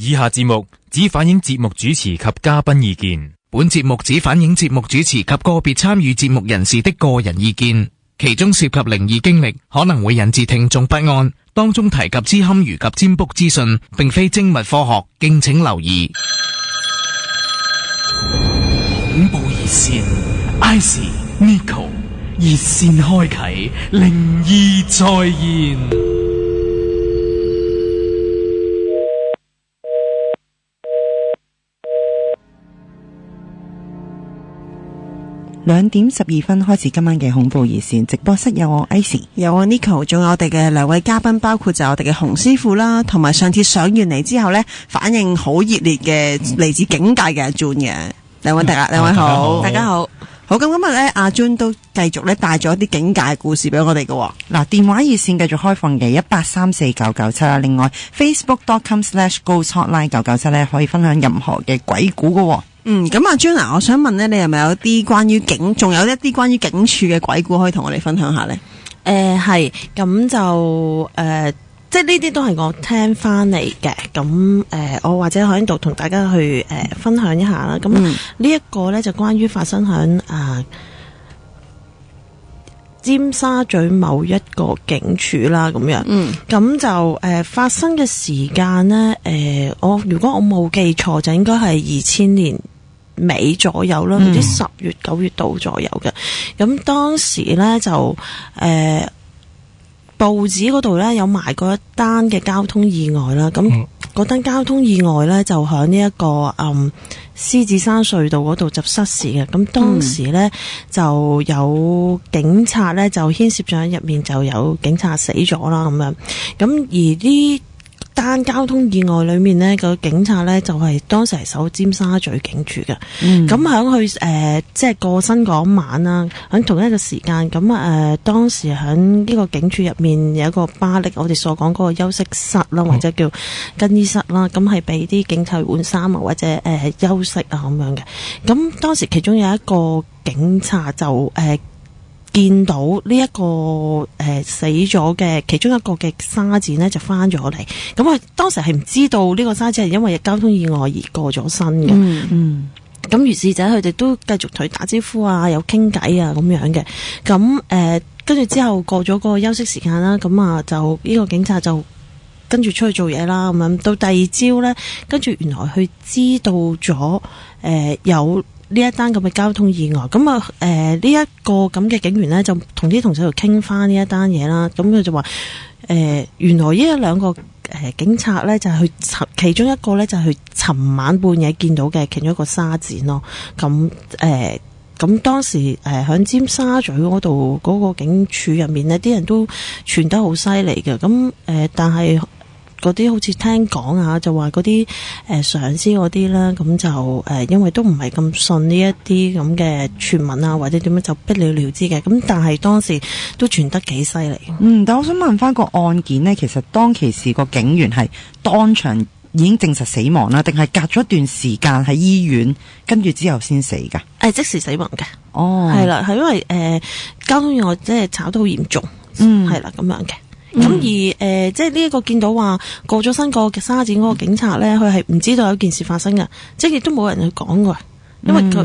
以下節目只反映節目主持及嘉賓意見。本節目只反映節目主持及個別參與節目人士的個人意見，其中涉及靈異經歷，可能會引致聽眾不安。當中提及之堪輿及占卜資訊，並非精密科學，敬請留意。恐怖熱線 ，IC Nico 熱線開啟，靈異再現。2點12分開始今晚嘅恐怖熱線直播室，有我 Icy， 有我 Nico， 仲有我哋嘅兩位嘉賓，包括就係我哋嘅洪師傅啦，同埋上次上完嚟之後呢，反應好熱烈嘅嚟自境界嘅阿 Jun 嘅兩位好，大家好。好，咁今日呢，阿 Jun 都繼續咧帶咗一啲境界故事俾我哋嘅。嗱，電話熱線繼續開放嘅1834997啦，另外 Facebook.com/ghosthotline997 咧可以分享任何嘅鬼故嘅。咁阿 Jun 啊，我想問咧，你係咪有啲關於仲有一啲關於警署嘅鬼故可以同我哋分享下咧？係，咁就即係呢啲都係我聽翻嚟嘅，咁我或者喺度同大家去分享一下啦。咁呢一個咧就關於發生喺尖沙咀某一個警署啦，咁樣。咁就發生嘅時間咧，如果我冇記錯，就應該係2000年尾左右啦，唔知10月9月度左右嘅。咁當時咧就報紙嗰度咧有埋過一單嘅交通意外啦。咁嗰單交通意外咧就喺呢一個獅子山隧道嗰度就失事嘅。咁當時咧就有警察咧就牽涉咗喺入面，就有警察死咗啦咁樣。咁而呢單交通意外裏面呢，個警察呢就係當時係守尖沙咀警署嘅。咁喺佢即係過身嗰晚啦，喺同一個時間，咁當時喺呢個警署入面有一個巴力，我哋所講嗰個休息室啦，或者叫更衣室啦，咁係俾啲警察換衫啊，或者休息啊咁樣嘅。咁當時其中有一個警察就見到呢一個死咗嘅其中一個嘅沙展呢就翻咗嚟，咁佢當時係唔知道呢個沙展係因為交通意外而過咗身嘅。咁如是者佢哋都繼續同佢打招呼啊，有傾偈啊咁樣嘅。咁跟住之後過咗個休息時間啦，咁啊就呢個警察就跟住出去做嘢啦，咁樣到第二朝呢，跟住原來佢知道咗有呢一單咁嘅交通意外，咁呢一個咁嘅警員呢，就同啲同事度傾翻呢一單嘢啦。咁佢就話原來呢一兩個警察呢，就係去其中一個呢，就係去尋晚半夜見到嘅其中一個沙展咯。咁當時喺尖沙咀嗰度嗰個警署入面呢，啲人都傳得好犀利嘅。咁但係嗰啲好似聽講啊，就話嗰啲上司嗰啲啦，咁就因為都唔係咁信呢一啲咁嘅傳聞啊，或者點樣就不了了之嘅。咁但係當時都傳得幾犀利。但我想問翻個案件呢，其實當其時個警員係當場已經證實死亡啦，定係隔咗一段時間喺醫院跟住之後先死噶？即時死亡嘅。係啦，係因為交通意外即係炒得好嚴重，係啦咁樣嘅。咁而即係呢一個見到話過咗身個沙展嗰個警察咧，佢係唔知道有件事發生嘅，即係亦都冇人去講過，因為佢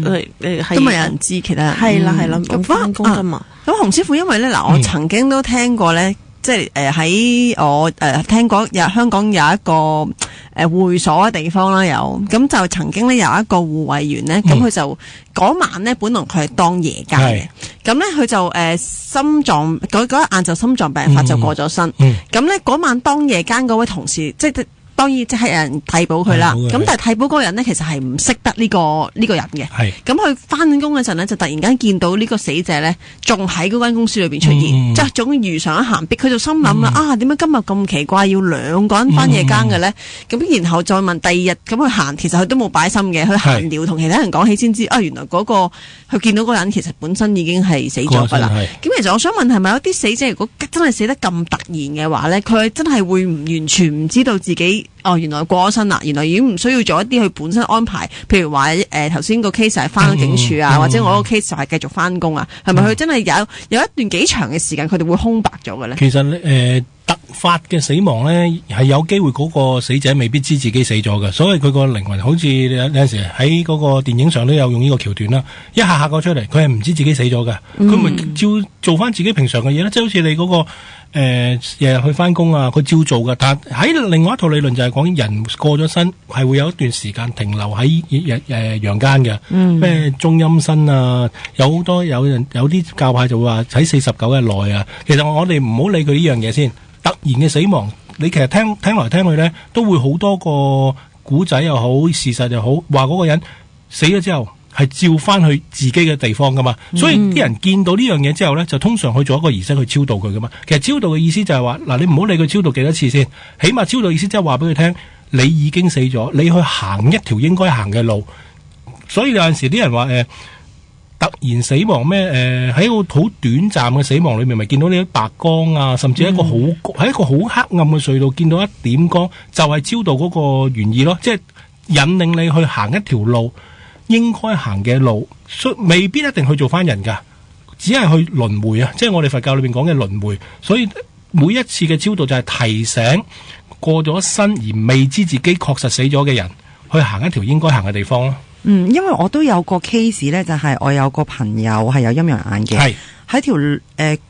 都冇人知其他人。係啦，咁翻工噶嘛。咁洪師傅，因為咧嗱，我曾經都聽過咧，即係喺我聽過香港有一個會所嘅地方啦，咁就曾經咧有一個護衛員咧，咁佢就嗰晚咧本來佢係當夜間嘅，咁咧佢就心臟嗰日晏晝心臟病發就過咗身，咁咧嗰晚當夜間嗰位同事即係。當然即係有人替補佢啦，咁但係替補嗰個人呢，其實係唔識得呢個人嘅。咁佢翻工嗰陣呢，就突然間見到呢個死者呢，仲喺嗰間公司裏邊出現，即係總如常一行必，佢就心諗啦，點解今日咁奇怪要兩個人翻夜更嘅呢？咁然後再問第二日，咁佢行，其實佢都冇擺心嘅，佢閒聊同其他人講起先知，原來嗰個佢見到嗰個人其實本身已經係死咗噶啦。咁其實我想問係咪有啲死者如果真係死得咁突然嘅話呢，佢真係會完全唔知道自己原來過咗身啦，原來已經唔需要做一啲佢本身安排，譬如話頭先個 case 係翻咗警署啊，或者我個 case 就係繼續翻工啊，係咪佢真係有一段幾長嘅時間佢哋會空白咗嘅咧？其實突發嘅死亡咧，係有機會嗰個死者未必知自己死咗嘅，所以佢個靈魂好似有陣時喺嗰個電影上都有用呢個橋段啦，一下嚇過出嚟，佢係唔知自己死咗嘅，佢咪照做翻自己平常嘅嘢咧，即係好似你嗰個日日去翻工啊，佢照做嘅。但係喺另外一套理論就係講人過咗身係會有一段時間停留喺陽間嘅，咩中陰身啊，有好多有啲教派就會話喺49日內啊。其實我哋唔好理佢呢樣嘢先。突然嘅死亡，你其實聽來聽去咧，都會好多個古仔又好，事實又好，話嗰個人死咗之後係照翻去自己嘅地方噶嘛。所以啲人見到呢樣嘢之後咧，就通常去做一個儀式去超度佢噶嘛。其實超度嘅意思就係話，嗱，你唔好理佢超度幾多次先，起碼超度意思即係話俾佢聽，你已經死咗，你去行一條應該行嘅路。所以有陣時啲人話突然死亡咩？喺個好短暫嘅死亡裏面，咪見到呢啲白光啊，甚至喺一個好黑暗嘅隧道見到一點光，就係超度嗰個原意咯。即係引領你去行一條路，應該行嘅路，未必一定去做翻人噶，只係去輪迴啊！即係我哋佛教裏面講嘅輪迴。所以每一次嘅超度就係提醒過咗身而未知自己確實死咗嘅人，去行一條應該行嘅地方咯。因為我都有個 case 咧，就係我有個朋友係有陰陽眼嘅，喺條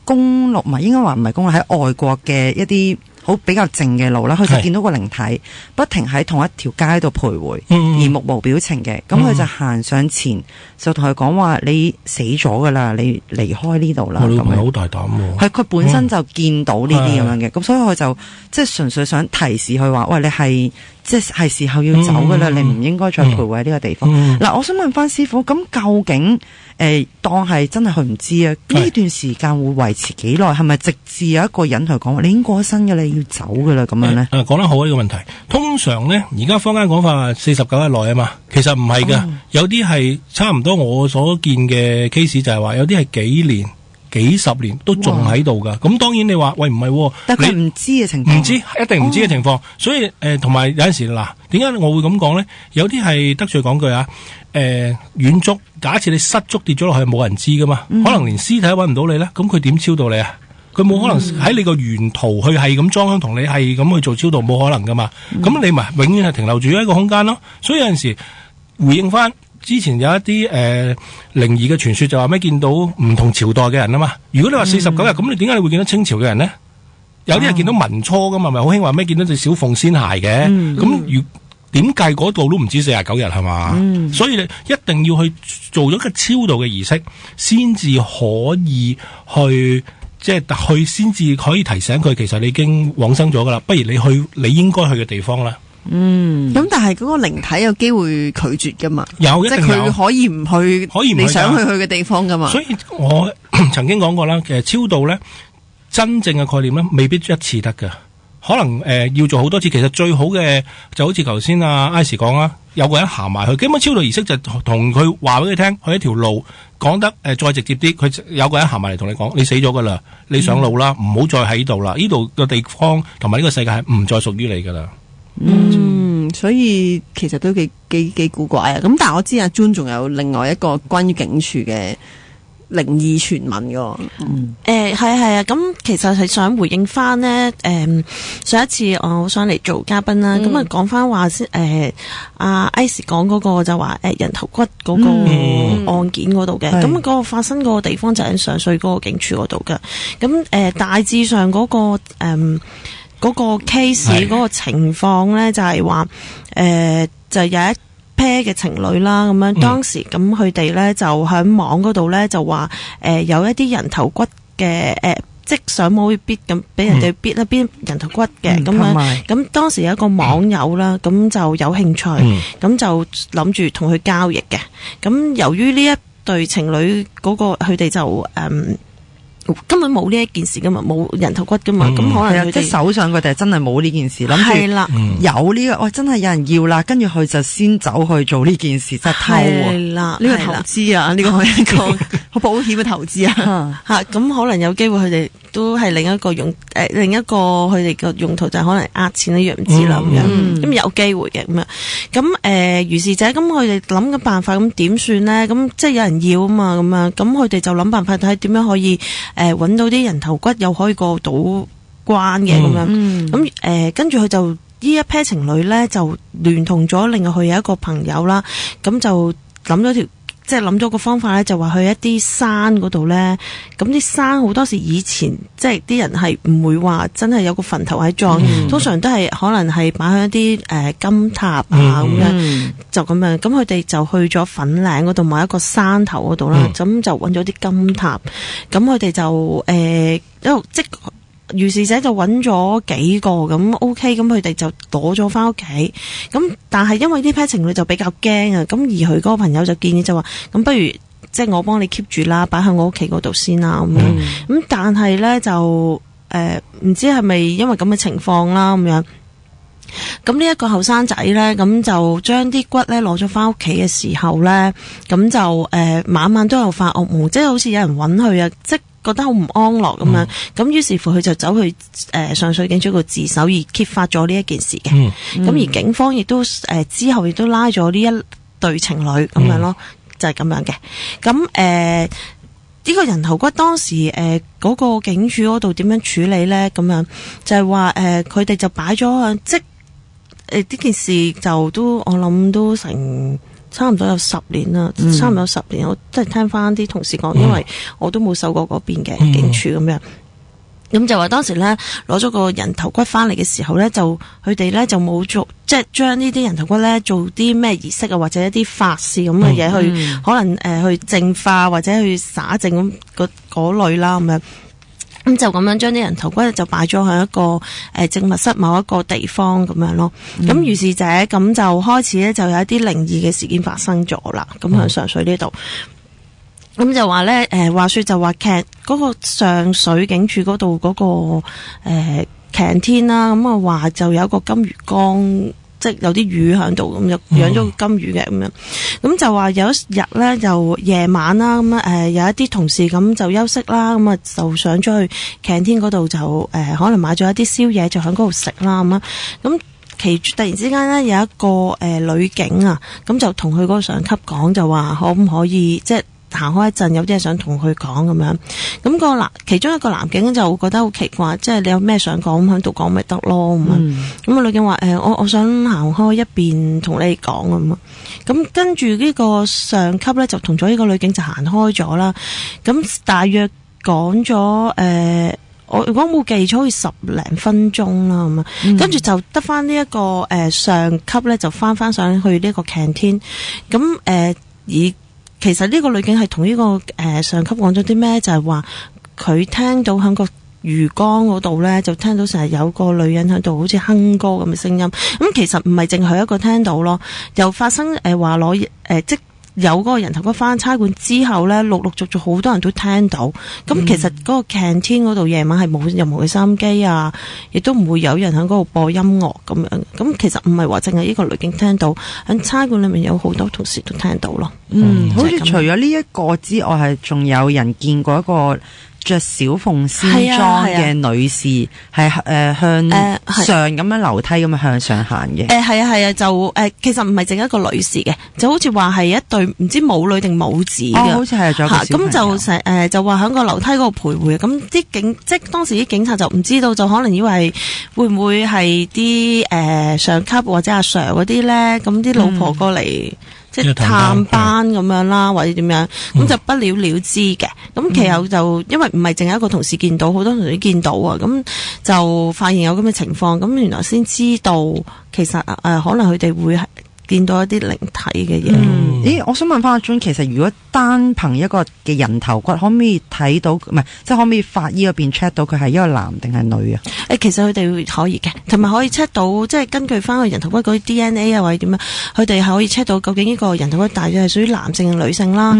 公路，唔係應該話唔係公路，喺外國嘅一啲好比較靜嘅路啦，佢就見到個靈體不停喺同一條街度徘徊，而目無表情嘅。咁佢就行上前，就同佢講話：你死咗噶啦，你離開呢度啦。咁樣好大膽喎！係佢本身就見到呢啲咁樣嘅，咁所以佢就即係純粹想提示佢話：喂，你係即係時候要走噶啦，你唔應該再徘徊喺呢個地方。嗱，我想問翻師傅，咁究竟當係真係佢唔知啊？呢段時間會維持幾耐？係咪直至有一個人同佢講話：你已經過咗身嘅，你要走噶啦咁樣咧？講得好呢個問題。通常咧，而家坊間講法49日內啊嘛，其實唔係㗎，有啲係差唔多我所見嘅 case 就係話，有啲係幾年、幾十年都仲喺度噶。咁當然你話喂唔係，但係佢唔知嘅情況，唔知一定唔知嘅情況。所以同埋有陣時嗱，點解我會咁講咧？有啲係得罪講句啊，遠足，假設你失足跌咗落去，冇人知噶嘛，可能連屍體都揾唔到你咧，咁佢點超度你啊？佢冇可能喺你個沿途去係咁裝香同你係咁去做超度，冇可能噶嘛。咁你咪永遠係停留住喺一個空間咯。所以有陣時回應翻之前有一啲靈異嘅傳說，就話咩見到唔同朝代嘅人啊嘛。如果你話49日，咁你點解你會見到清朝嘅人呢？有啲係見到民初噶嘛，咪好興話咩見到隻小鳳仙鞋嘅。咁點計嗰度都唔止49日係嘛？所以你一定要去做咗個超度嘅儀式，先至可以去。即係去先至可以提醒佢，其實你已經往生咗噶啦，不如你去你應該去嘅地方啦。咁但係嗰個靈體有機會拒絕噶嘛？有，一定有。即係佢可以唔去，可以唔去你想去嘅地方噶嘛？所以我曾經講過啦，其實超度咧，真正嘅概念咧，未必一次得噶，可能要做好多次。其實最好嘅就好似頭先阿 Ice 講啦，有個人行埋去，基本超度儀式就同佢話俾佢聽，去一條路。講得再直接啲，佢有個人行埋嚟同你講，你死咗噶啦，你上路啦，唔好再喺度啦，呢度個地方同埋呢個世界係唔再屬於你噶啦。所以其實都幾古怪啊！咁但係我知阿 June 仲有另外一個關於警署嘅靈異傳聞噶。係啊，咁其實係想回應翻呢。上一次我好想嚟做嘉賓啦，咁講翻話先，阿 Ice 講嗰個就話人頭骨嗰個案件嗰度嘅，咁嗰個發生嗰個地方就喺上水嗰個警署嗰度嘅，咁大致上嗰個嗰個 case 嗰個情況咧，就係話就有一 pair 嘅情侶啦，咁樣當時咁佢哋咧就喺網嗰度咧就話有一啲人頭骨嘅即上網會必咁俾人哋必一邊人頭骨嘅咁樣，咁當時有一個網友啦，咁就有興趣，咁就諗住同佢交易嘅。咁由於呢一對情侶嗰個佢哋就根本冇呢一件事噶嘛，冇人頭骨噶嘛，咁可能佢哋即係手上佢哋真係冇呢件事，諗住有呢個，真係有人要啦，跟住佢就先走去做呢件事，真係偷喎。呢個投資啊，呢個係一個好保險嘅投資啊，吓咁可能有機會佢哋都係另一個另一個佢哋嘅用途就係可能呃錢呢樣唔知啦咁樣，咁有機會嘅咁樣，咁如是者咁佢哋諗嘅辦法咁點算咧？咁即係有人要啊嘛，咁樣咁佢哋就諗辦法睇點樣可以揾到啲人頭骨又可以過到關嘅咁樣。咁跟住佢就呢一 pair 情侶咧就聯同咗另外佢有一個朋友啦，咁就諗咗個方法咧，就話去一啲山嗰度咧，咁啲山好多時以前即係啲人係唔會話真係有個墳頭喺葬，通常都係可能係擺喺一啲金塔啊咁樣，就咁樣。咁佢哋就去咗粉嶺嗰度某一個山頭嗰度啦，咁就揾咗啲金塔，咁佢哋就即如是者就揾咗幾個咁 OK， 咁佢哋就攞咗翻屋企。咁但係因為呢 pair 情侶就比較驚啊，咁而佢嗰個朋友就建議就話，咁不如即係我幫你 keep 住啦，擺喺我屋企嗰度先啦咁樣。咁但係咧就唔知係咪因為咁嘅情況啦咁樣。咁呢一個後生仔咧，咁就將啲骨咧攞咗翻屋企嘅時候咧，咁就晚晚都有發噩夢，即係好似有人揾佢啊，即覺得好唔安樂咁樣，咁於是乎佢就走去上水警署度自首，而揭發咗呢一件事嘅。咁而警方亦都之後亦都拉咗呢一對情侶咁樣咯，就係咁樣嘅。咁呢個人頭骨當時嗰個警署嗰度點樣處理咧？咁樣就係話佢哋就擺咗即呢件事就都我諗都成差唔多有10年啦，差唔多10年，我真係聽翻啲同事講，因為我都冇受過嗰邊嘅警署咁樣。咁就話當時咧攞咗個人頭骨翻嚟嘅時候咧，就佢哋咧就冇做，即係將呢啲人頭骨咧做啲咩儀式啊，或者一啲法事咁嘅嘢去，可能去淨化或者去灑淨咁嗰類啦咁樣。咁就咁樣將啲人頭骨就擺咗喺一個證物室某一個地方咁樣咯。咁如是者咁就開始咧就有一啲靈異嘅事件發生咗啦。咁喺上水呢度，咁就話咧話說就話嗰個上水警署嗰度嗰個canteen啦，咁啊話就有一個金魚缸。即係有啲魚喺度咁，就養咗金魚嘅咁樣。咁就話有一日咧，就夜晚啦，咁有一啲同事咁就休息啦，咁啊就上咗去 canteen 嗰度就可能買咗一啲宵夜，就喺嗰度食啦咁啊。咁突然之間咧有一個女警啊，咁就同佢嗰個上級講，就話可唔可以即係行開一陣，有啲嘢想同佢講咁樣。咁其中一個男警就覺得好奇怪，即係你有咩想講咁喺度講咪得咯咁啊。咁女警話我想行開一邊同你講咁啊。咁跟住呢個上級咧就同咗呢個女警就行開咗啦。咁大約講咗我如果冇記錯，好似10零分鐘啦咁啊。跟住就得翻呢一個上級咧就翻上去呢個 canteen。咁其實呢個女警係同呢個上級講咗啲咩？就係話佢聽到喺個魚缸嗰度咧，就聽到成日有個女人喺度好似哼歌咁嘅聲音。咁其實唔係淨係佢一個聽到咯，又發生話即有嗰個人頭骨翻差館之後咧，陸陸續續好多人都聽到。咁其實嗰個 canteen 嗰度夜晚係冇任何嘅收音機啊，亦都唔會有人喺嗰度播音樂咁樣。咁其實唔係話淨係呢個女警聽到，喺差館裏面有好多同事都聽到咯。好似除咗呢一個之外，係仲有人見過一個着小鳳仙裝嘅女士，係向上咁樣樓梯咁樣向上行嘅。係啊，就其實唔係淨一個女士嘅，就好似話係一對唔知母女定母子嘅。好似係咗個小朋友。咁就話喺個樓梯嗰度徘徊。咁啲即係當時啲警察就唔知道，就可能以為會唔會係啲上級或者阿 Sir 嗰啲咧？咁啲老婆過嚟。即係探班咁樣啦，或者點樣，咁就不了了之嘅。咁其後就因為唔係淨係一個同事見到，好多同事都見到啊，咁就發現有咁嘅情況，咁原來先知道其實可能佢哋會見到一啲靈體嘅嘢。咦，我想問翻阿 June，其實如果單憑一個嘅人頭骨，可唔可以睇到？唔係，即係可唔可以法醫嗰邊 check 到佢係一個男定係女啊？其實佢哋可以嘅，同埋可以 check 到，即係根據翻個人頭骨嗰啲 DNA 啊，或者點樣，佢哋係可以 check 到究竟呢個人頭骨大約係屬於男性定女性啦，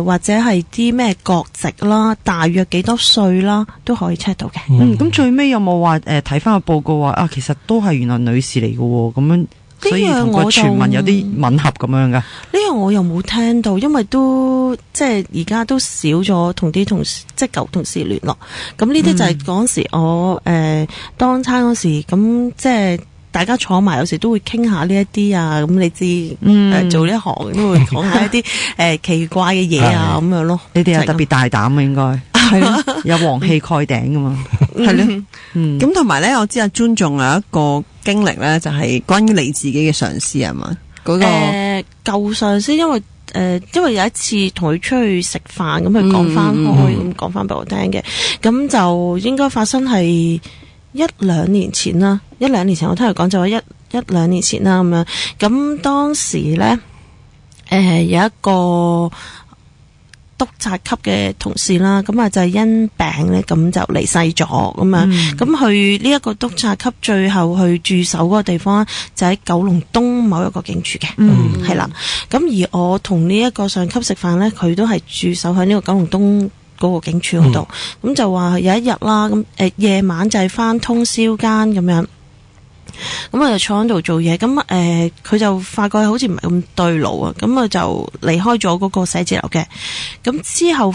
或者係啲咩國籍啦，大約幾多歲啦，都可以 check 到嘅。咁最尾有冇話睇翻個報告話其實都係原來女士嚟嘅喎，咁樣。所以同個傳聞有啲吻合咁樣噶。呢樣我又冇聽到，因為都即係而家都少咗同啲同事即係舊同事聯絡。咁呢啲就係嗰時我當差嗰時，咁即係大家坐埋有時都會傾下呢一啲啊。咁你知做呢一行都會講下一啲奇怪嘅嘢啊咁樣咯。你哋又特別大膽啊，應該係咯，有黃氣蓋頂噶嘛。係咧，咁同埋咧，我知阿 June 仲有一個經歷咧，就係關於你自己嘅上司係嘛？嗰個舊上司，因為有一次同佢出去食飯，咁佢講翻開，咁講翻俾我聽嘅，咁就應該發生係1-2年前啦。1-2年前我聽佢講就話1-2年前啦咁樣。咁當時咧，有一個督察級嘅同事啦，咁啊就係因病咧，咁就離世咗咁樣。咁佢呢一個督察級最後去駐守嗰個地方就喺九龍東某一個警署嘅，係啦。咁而我同呢一個上級食飯咧，佢都係駐守喺呢個九龍東嗰個警署嗰度。咁就話有一日啦，咁夜晚就係翻通宵更咁樣。咁我就坐喺度做嘢，咁佢就發覺好似唔係咁對路啊，咁我就離開咗嗰個寫字樓嘅。咁之後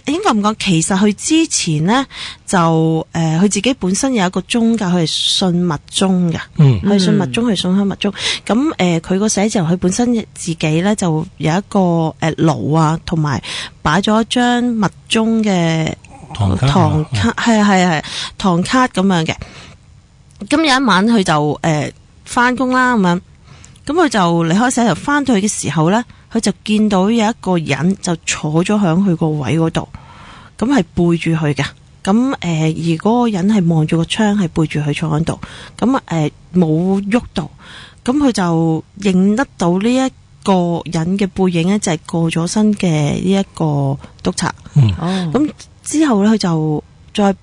應該唔講，其實佢之前呢，就佢自己本身有一個宗教，佢係信密宗嘅，佢信密宗，佢信開密宗。咁佢個寫字樓佢本身自己呢，就有一個爐啊，同埋擺咗一張密宗嘅唐卡，係唐卡咁樣嘅。咁有一晚佢就翻工啦咁樣，咁佢就離開寫字樓翻到去嘅時候咧，佢就見到有一個人就坐咗響佢個位嗰度，咁係背住佢嘅。咁而嗰個人係望住個窗，係背住佢坐喺度，咁冇喐到。咁佢就認得到呢一個人嘅背影咧，就係過咗身嘅呢一個督察。咁之後咧，佢就再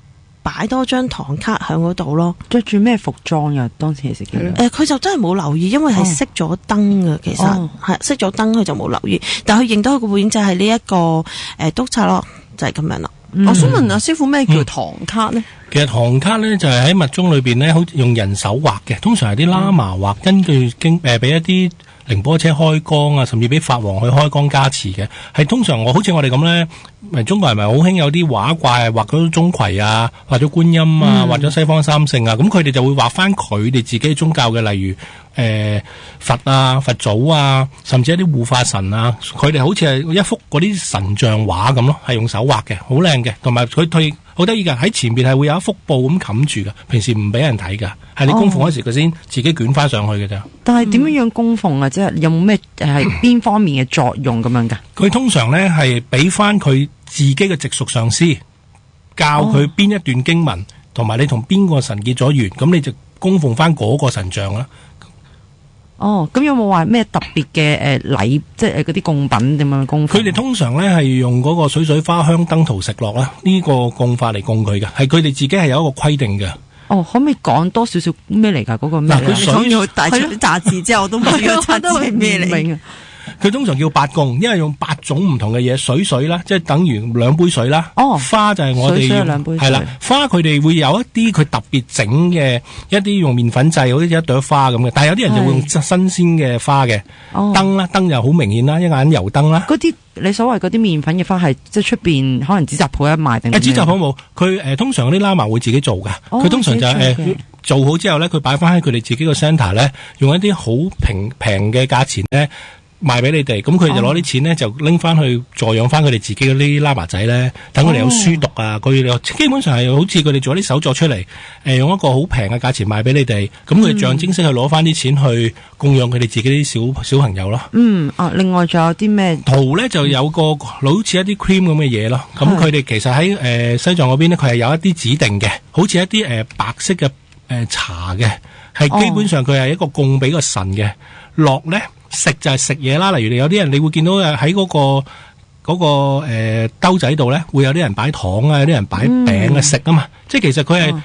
擺多張唐卡喺嗰度咯。着住咩服裝呀？當時係食嘅。佢就真係冇留意，因為係熄咗燈嘅。其實係熄咗燈，佢就冇留意。但係佢認到佢個背影就係呢一個督察咯，就係咁樣啦。我想問阿師傅咩叫唐卡呢？其實唐卡咧就係喺密宗裏邊咧，好似用人手畫嘅，通常係啲喇嘛畫，根據俾一啲靈波車開光啊，甚至俾法王去開光加持嘅，係通常好似我哋咁咧，中國人咪好興有啲畫怪畫咗鐘馗啊，畫咗觀音啊，畫咗西方三聖啊，咁佢哋就會畫翻佢哋自己宗教嘅，例如佛啊、佛祖啊，甚至一啲護法神啊，佢哋好似係一幅嗰啲神像畫咁咯，係用手畫嘅，好靚嘅，同埋佢好得意噶，喺前邊係會有一幅布咁冚住噶，平時唔俾人睇噶，係你供奉嗰時佢先自己捲翻上去嘅咋。但係點樣供奉啊？即係有冇咩係邊方面嘅作用咁樣噶？佢通常咧係俾翻佢自己嘅直屬上司教佢邊一段經文，同埋你同邊個神結咗緣，咁你就供奉翻嗰個神像啦。咁有冇話咩特別嘅禮，即係嗰啲供品點樣供奉？佢哋通常咧係用嗰個水花香燈桃食樂啦，呢個供法嚟供佢嘅，係佢哋自己係有一個規定嘅。可唔可以講多少少咩嚟㗎？嗰個咩？佢水要帶出啲雜誌之後，我都唔知個雜誌係咩嚟。佢通常叫八供，因為用8種唔同嘅嘢，水啦，即係等於2杯水啦。花就係我哋用係啦，花佢哋會有一啲佢特別整嘅一啲用麵粉製，好似一朵花咁嘅。但係有啲人就會用新鮮嘅花嘅。燈啦，燈就好明顯啦，一眼油燈啦。嗰啲你所謂嗰啲麵粉嘅花係即係出邊可能紙紮鋪一賣定？紙紮鋪冇，佢通常嗰啲喇嘛會自己做㗎。佢通常就做好之後咧，佢擺翻喺佢哋自己個 centre 咧，用一啲好平嘅價錢咧，賣俾你哋，咁佢哋就攞啲錢咧，就拎翻去助養翻佢哋自己嗰啲喇嘛仔咧，等佢哋有書讀啊，佢哋基本上係好似佢哋做啲手作出嚟，用一個好平嘅價錢賣俾你哋，咁佢哋象徵式去攞翻啲錢去供養佢哋自己啲小朋友咯。另外仲有啲咩？圖咧就有個好似一啲 cream 咁嘅嘢咯，咁佢哋其實喺西藏嗰邊咧，佢係有一啲指定嘅，好似一啲白色嘅茶嘅，係基本上佢係一個供俾個神嘅。落咧食就係食嘢啦，例如有啲人你會見到喺嗰個兜仔度咧，會有啲人擺糖啊，有啲人擺餅啊食啊嘛，即係其實佢係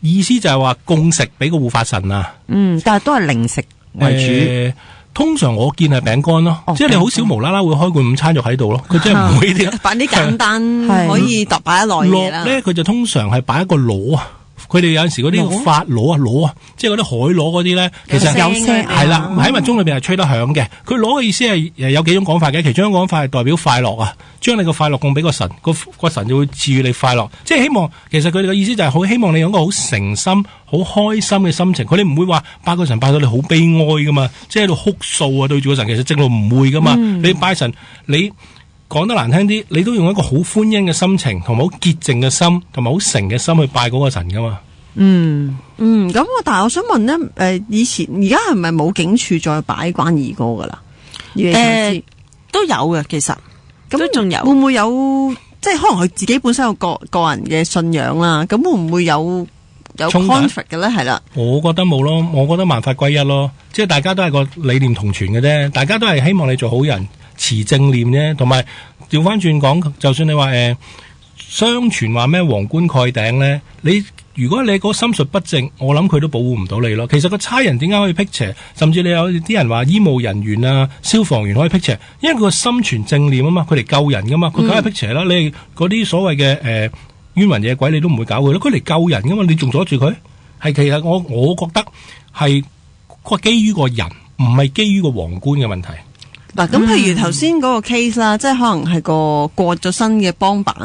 意思就係話供食俾個護法神啊。但係都係零食為主。通常我見係餅乾咯，即係你好少無啦啦會開罐午餐肉喺度咯，佢真係唔會啲擺啲簡單可以擺得耐嘢啦。落咧佢就通常係擺一個螺啊。佢哋有陣時嗰啲發螺啊，即係嗰啲海螺嗰啲咧，其實有聲係啦，喺密宗裏邊係吹得響嘅。佢螺嘅意思係有幾種講法嘅，其中一種講法係代表快樂啊，將你個快樂供俾個神，個神就會賜予你快樂。即係希望，其實佢哋嘅意思就係好希望你用一個好誠心、好開心嘅心情。佢哋唔會話拜個神拜到你好悲哀噶嘛，即係喺度哭訴啊對住個神，其實正路唔會噶嘛。你拜神，你講得難聽啲，你都用一個好歡欣嘅心情，同埋好潔淨嘅心，同埋好誠嘅心去拜嗰個神噶嘛。咁但係我想問咧，以前而家係咪冇警署再擺關二哥噶啦？都有嘅，其實咁都仲有，會唔會有即係可能佢自己本身有個人嘅信仰啦？咁會唔會有 conflict 嘅咧？係啦，我覺得冇咯，我覺得萬法歸一咯，即係大家都係個理念同存嘅啫，大家都係希望你做好人，持正念啫，同埋調翻轉講，就算你話相傳話咩皇冠蓋頂咧，如果你嗰個心術不正，我諗佢都保護唔到你咯。其實個差人點解可以辟邪，甚至你有啲人話醫務人員啊、消防員可以辟邪，因為佢個心存正念啊嘛，佢嚟救人噶嘛，佢梗係辟邪啦。你嗰啲所謂嘅冤魂野鬼，你都唔會搞佢咯，佢嚟救人噶嘛，你仲阻住佢？係其實我覺得係基於個人，唔係基於個皇冠嘅問題。嗱，咁譬如頭先嗰個 case 啦，即係可能係個過咗身嘅幫辦，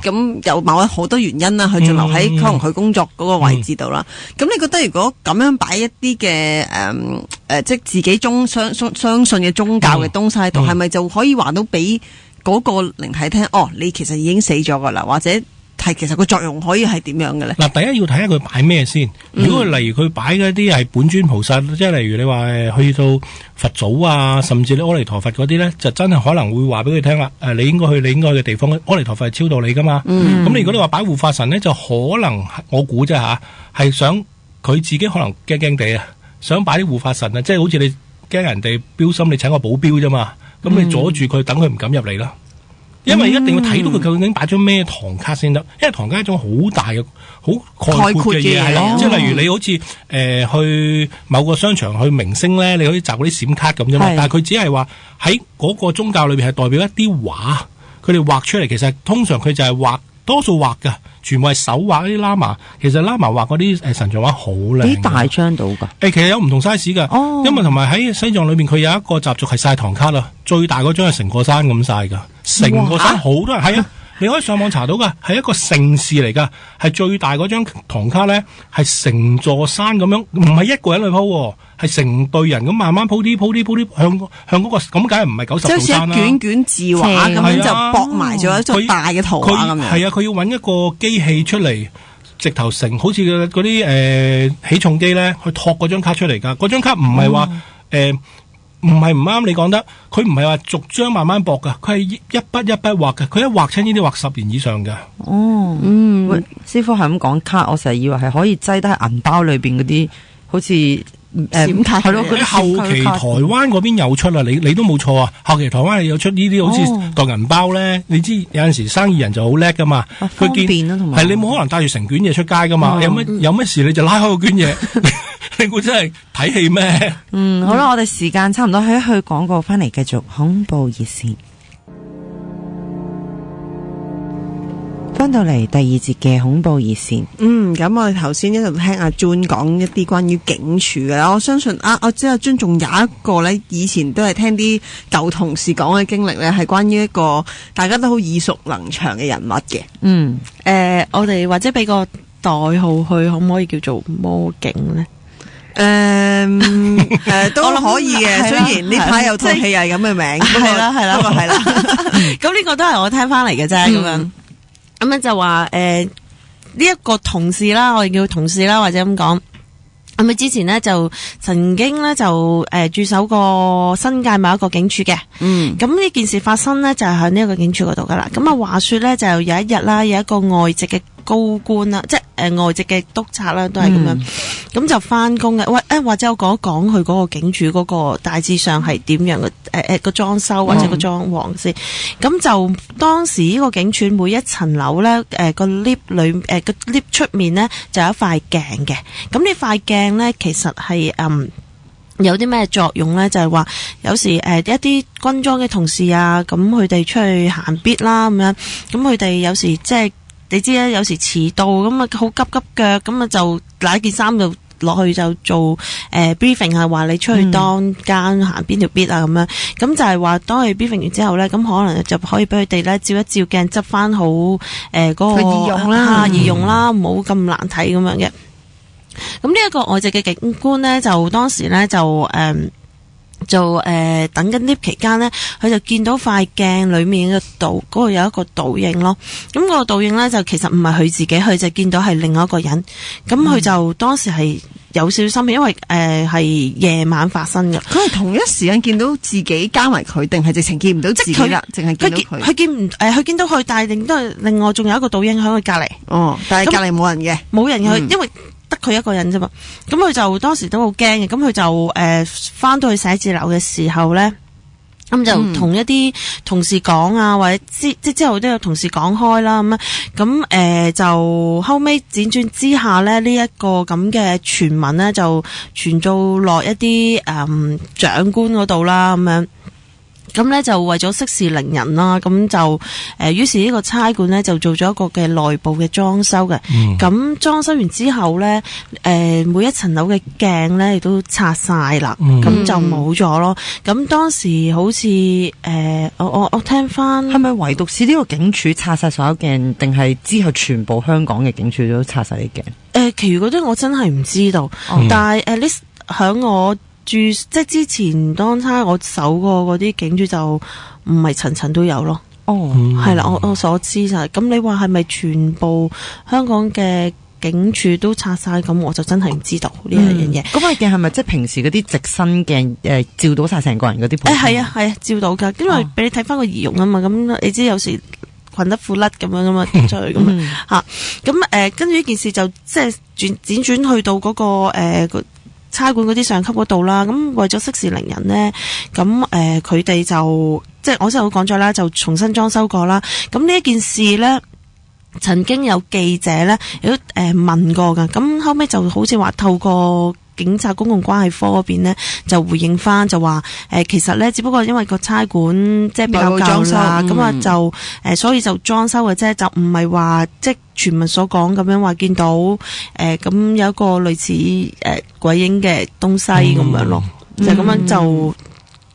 咁有某好多原因啦，佢仲留喺可能佢工作嗰個位置度啦。咁你覺得如果咁樣擺一啲嘅即係自己相信嘅宗教嘅東西喺度，係咪就可以話到俾嗰個靈體聽？哦，你其實已經死咗噶啦，或者係其實個作用可以係點樣嘅咧？嗱，第一要睇下佢擺咩先。如果例如佢擺嗰啲係本尊菩薩，即係例如你話去到佛祖啊，甚至你阿彌陀佛嗰啲咧，就真係可能會話俾佢聽啦。你應該去你應該去嘅地方，阿彌陀佛係超度你噶嘛。咁你如果你話擺護法神咧，就可能我估啫吓，係想佢自己可能驚驚地啊，想擺啲護法神啊，即係好似你驚人哋標心，你請個保鏢啫嘛。咁你阻住佢，等佢唔敢入嚟啦。因為一定要睇到佢究竟擺咗咩唐卡先得，因為唐卡係一種好大嘅、好概括嘅嘢，係啦。即係例如你好似去某個商場去明星咧，你可以集嗰啲閃卡咁啫嘛。但係佢只係話喺嗰個宗教裏邊係代表一啲畫，佢哋畫出嚟，其實通常佢就係畫，多數畫㗎，全部係手畫啲喇嘛。其實喇嘛畫嗰啲神像畫好靚，幾大張到㗎？其實有唔同 size 㗎，因為同埋喺西藏裏邊佢有一個習俗係曬唐卡啦，最大嗰張係成個山咁曬㗎。成個山好多人係啊，你可以上網查到噶，係一個盛事嚟噶，係最大嗰張唐卡咧，係成座山咁樣，唔係一個人去鋪，係成隊人咁慢慢鋪啲向嗰個，咁梗係唔係90度山啦，即係一卷字畫咁樣就駁埋咗一座大嘅圖畫咁樣。係啊，佢要揾一個機器出嚟，直頭成好似嗰啲起重機咧，去托嗰張卡出嚟噶。嗰張卡唔係話唔係唔啱你講得，佢唔係話逐張慢慢駁噶，佢係一筆一筆畫噶，佢一畫親呢啲畫10年以上噶。喂，師傅係咁講卡，我成日以為係可以擠得喺銀包裏邊嗰啲，好似閃卡係咯。喺後期台灣嗰邊有出啦，你都冇錯啊。後期台灣係有出呢啲好似當銀包咧，你知有陣時生意人就好叻噶嘛，方便啦，同埋係你冇可能帶住成卷嘢出街噶嘛，有乜事你就拉開個卷嘢。你估真係睇戲咩？好啦，我哋時間差唔多，去廣告翻嚟繼續恐怖熱線。翻到嚟第二節嘅恐怖熱線。咁我哋頭先一路聽阿 June 講一啲關於警署嘅啦，我相信我知阿 June 仲有一個咧，以前都係聽啲舊同事講嘅經歷咧，係關於一個大家都好耳熟能詳嘅人物嘅。我哋或者俾個代號佢，可唔可以叫做魔警咧？都可以嘅，雖然呢排有套戲係咁嘅名，係啦，不過係啦。咁呢個都係我聽翻嚟嘅啫，咁樣就話呢一個同事啦，我哋叫同事啦，或者咁講。咁佢之前呢，就曾經呢，就駐守過新界某一個警署嘅。咁呢件事發生呢，就係喺呢一個警署嗰度噶啦。咁啊話說呢，就有一日啦，有一個外籍嘅高官啦，即係外籍嘅督察啦，都係咁樣。咁就翻工嘅。或者我講一講佢嗰個警署嗰個大致上係點樣嘅個裝修或者個裝潢先。咁就當時呢個警署每一層樓咧，個 lift 裏個 lift 出面咧就有一塊鏡嘅。咁呢塊鏡咧其實係有啲咩作用咧？就係話有時一啲軍裝嘅同事啊，咁佢哋出去行必啦咁樣，咁佢哋有時即係你知啦，有時遲到咁啊，好急急腳咁啊，就攞件衫就落去就做briefing，係話你出去當間行邊條 bit 啊咁樣，咁就係話當佢 briefing 完之後咧，咁可能就可以俾佢哋咧照一照鏡，執翻好嗰個易用啦，唔好咁難睇咁樣嘅。咁呢一個外籍嘅警官咧，就當時咧就就等緊 lift 期間呢，佢就見到塊鏡裏面嘅嗰度有一個倒影咯。咁個倒影呢，就其實唔係佢自己，佢就見到係另外一個人。咁佢就當時係有少少心氣，因為係夜晚發生嘅。佢係同一時間見到自己加埋佢，定係直情見唔到自己啦？淨係見到佢。佢見到佢，但係另外仲有一個倒影喺佢隔離。哦，但係隔離冇人嘅，冇人嘅，因為得佢一個人啫嘛。咁佢就當時都好驚嘅。咁佢就翻到去寫字樓嘅時候咧，咁就同一啲同事講啊，或者之後都有同事講開啦。咁就後尾輾轉之下咧，呢一個咁嘅傳聞咧就傳到落一啲長官嗰度啦，咁樣。咁咧就為咗息事寧人啦，咁就於是呢個差館咧就做咗一個嘅內部嘅裝修嘅。咁裝修完之後咧，每一層樓嘅鏡咧亦都拆晒啦，咁就冇咗咯。咁當時好似我聽翻，係咪唯獨是呢個警署拆晒所有鏡，定係之後全部香港嘅警署都拆晒啲鏡？其餘嗰啲我真係唔知道，但係at least響我即係之前當差我搜過嗰啲警署就唔係層層都有咯。哦，係啦，我所知就係咁。你話係咪全部香港嘅警署都拆晒？咁我就真係唔知道呢樣嘢。咁塊鏡係咪即係平時嗰啲直身鏡照到晒成個人嗰啲？係啊，照到噶，因為俾你睇翻個儀容啊嘛。咁你知有時裙得褲甩咁樣噶嘛，出去咁吓。咁跟住呢件事就即係輾轉去到嗰個差館嗰啲上級嗰度啦，咁為咗息事寧人呢，咁佢哋就即係我先好講咗啦，就重新裝修過啦。咁呢一件事呢，曾經有記者呢亦都問過噶，咁後尾就好似話透過警察公共關係科嗰邊呢，就回應翻就話其實呢，只不過因為個差館即係比較舊啦，咁啊就所以就裝修嘅啫，就唔係話即係傳聞所講咁樣話見到咁有一個類似鬼影嘅東西咁樣咯，就咁樣就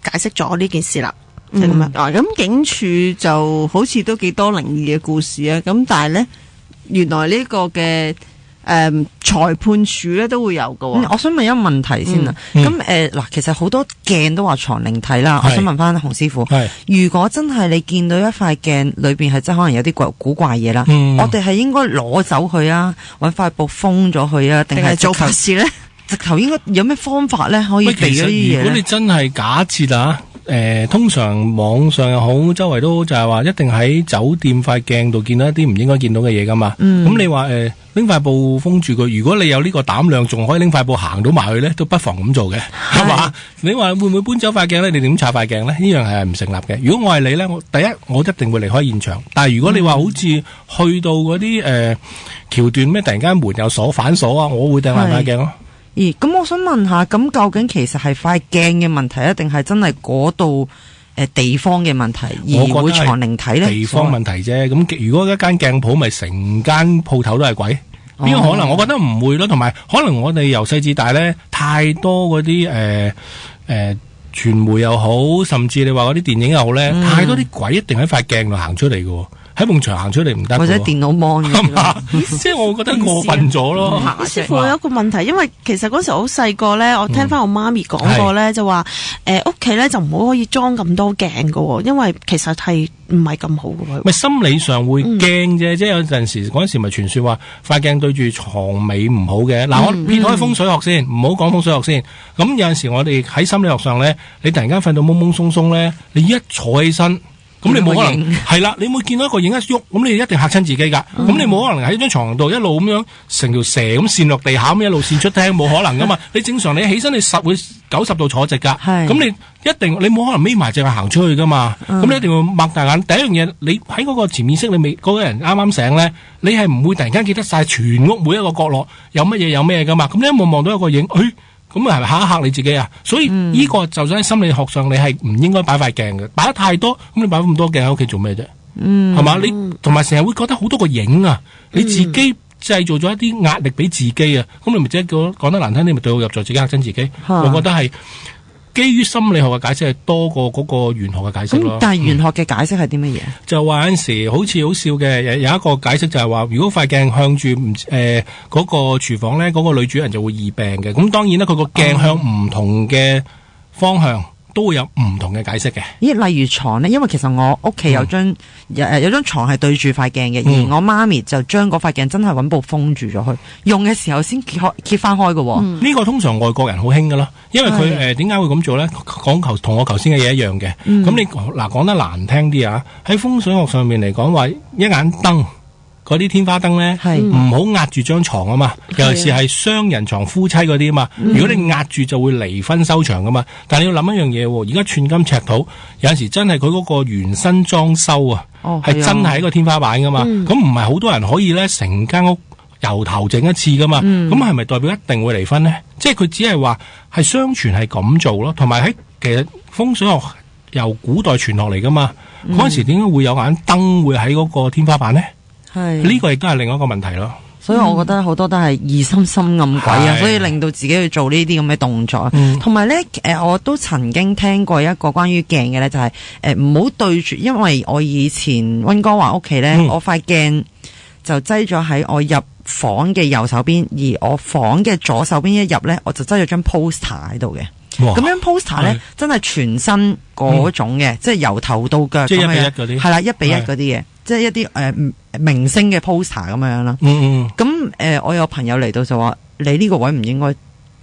解釋咗呢件事啦，就咁樣。咁警署就好似都幾多靈異嘅故事啊，咁但係呢，原來呢個嘅裁判處咧都會有㗎。我想問一個問題先啦。咁嗱，其實好多鏡都話藏靈體啦。我想問翻洪師傅，如果真係你見到一塊鏡裏邊係真可能有啲古怪嘢啦，我哋係應該攞走佢啊，揾塊布封咗佢啊，定係做法事咧？直頭應該有咩方法咧可以避咗啲嘢？如果你真係假設啊，通常網上又好，周圍都就係話一定喺酒店塊鏡度見到一啲唔應該見到嘅嘢噶嘛。咁你話拎塊布封住佢，如果你有呢個膽量，仲可以拎塊布行到埋去咧，都不妨咁做嘅，係嘛？你話會唔會搬走塊鏡咧？你點拆塊鏡咧？呢樣係唔成立嘅。如果我係你咧，我一定會離開現場。但係如果你話好似去到嗰啲橋段咩，突然間門有鎖反鎖啊，我會掟埋塊鏡咯。咁我想問下，咁究竟其實係塊鏡嘅問題啊，定係真係嗰度地方嘅問題而會藏靈體咧？地方問題啫。咁如果一間鏡鋪咪成間鋪頭都係鬼，邊個可能？我覺得唔會咯。同埋可能我哋由細至大咧，太多嗰啲傳媒又好，甚至你話嗰啲電影又好咧，太多啲鬼一定喺塊鏡度行出嚟嘅。喺埲牆行出嚟唔得，或者電腦芒即係我覺得過分咗咯。師傅有一個問題，因為其實嗰時好細個咧，我聽翻我媽咪講過咧，就話屋企咧就唔好可以裝咁多鏡㗎，因為其實係唔係咁好嘅。咪心理上會驚啫，即係有陣時嗰陣時咪傳說話塊鏡對住床尾唔好嘅。嗱，我撇開風水學先，唔好講風水學先。咁有陣時我哋喺心理學上咧，你突然間瞓到懵懵鬆鬆咧，你一坐起身。咁你冇可能係啦，你會見到一個影一喐，咁你一定嚇親自己㗎。咁你冇可能喺張床度一路咁樣成條蛇咁跣落地下，咁一路跣出廳，冇可能㗎嘛。你正常你起身你實會90度坐直㗎。咁你一定你冇可能眯埋隻眼行出去㗎嘛。咁你一定要擘大眼。第一樣嘢，你喺嗰個潛意識你未嗰個人啱啱醒咧，你係唔會突然間記得晒全屋每一個角落有乜嘢有咩㗎嘛。咁你一望到一個影，咁係咪嚇一嚇你自己啊？所以呢個就算喺心理學上，你係唔應該擺塊鏡嘅，擺得太多，咁你擺咁多鏡喺屋企做咩啫？係嘛？你同埋成日會覺得好多個影啊，你自己製造咗一啲壓力俾自己啊，咁你咪即係講得難聽，你咪對號入座，自己嚇親自己。我覺得係基於心理學嘅解釋係多過嗰個玄學嘅解釋咯。但係玄學嘅解釋係啲乜嘢？就話有陣時好似好笑嘅，有一個解釋就係話，如果塊鏡向住嗰個廚房咧，嗰個女主人就會易病嘅。咁當然啦，佢個鏡向唔同嘅方向，都會有唔同嘅解釋嘅。咦，例如床咧，因為其實我屋企有張有張床係對住塊鏡嘅，而我媽咪就將嗰塊鏡真係揾布封住咗佢，用嘅時候先揭翻開嘅。呢個通常外國人好興噶咯，因為佢點解會咁做咧？同我頭先嘅嘢一樣嘅。咁你嗱講得難聽啲啊，喺風水學上面嚟講話，一眼燈嗰啲天花燈咧，唔好壓住張床啊嘛，尤其是係雙人床夫妻嗰啲啊嘛。如果你壓住就會離婚收場噶嘛。但係你要諗一樣嘢喎，而家寸金尺土，有陣時真係佢嗰個原身裝修啊，係真係喺個天花板噶嘛。咁唔係好多人可以咧成間屋由頭整一次噶嘛。咁係咪代表一定會離婚咧？即係佢只係話係相傳係咁做咯。同埋喺其實風水學由古代傳落嚟噶嘛。嗰陣時點解會有眼燈會喺嗰個天花板咧？呢個亦都係另一個問題咯。所以我覺得好多都係疑心生暗鬼啊，所以令到自己去做呢啲咁嘅動作。同埋咧，我都曾經聽過一個關於鏡嘅咧，就係唔好對住，因為我以前溫哥華屋企咧，我塊鏡就擠咗喺我入房嘅右手邊，而我房嘅左手邊一入咧，我就擠咗張 poster 喺度嘅。咁樣 poster 咧，真係全身嗰種嘅，即係由頭到腳，即係1:1嗰啲，係啦，1:1嗰啲嘅，即係一啲明星嘅 poster 咁樣啦。咁我有朋友嚟到就話：你呢個位唔應該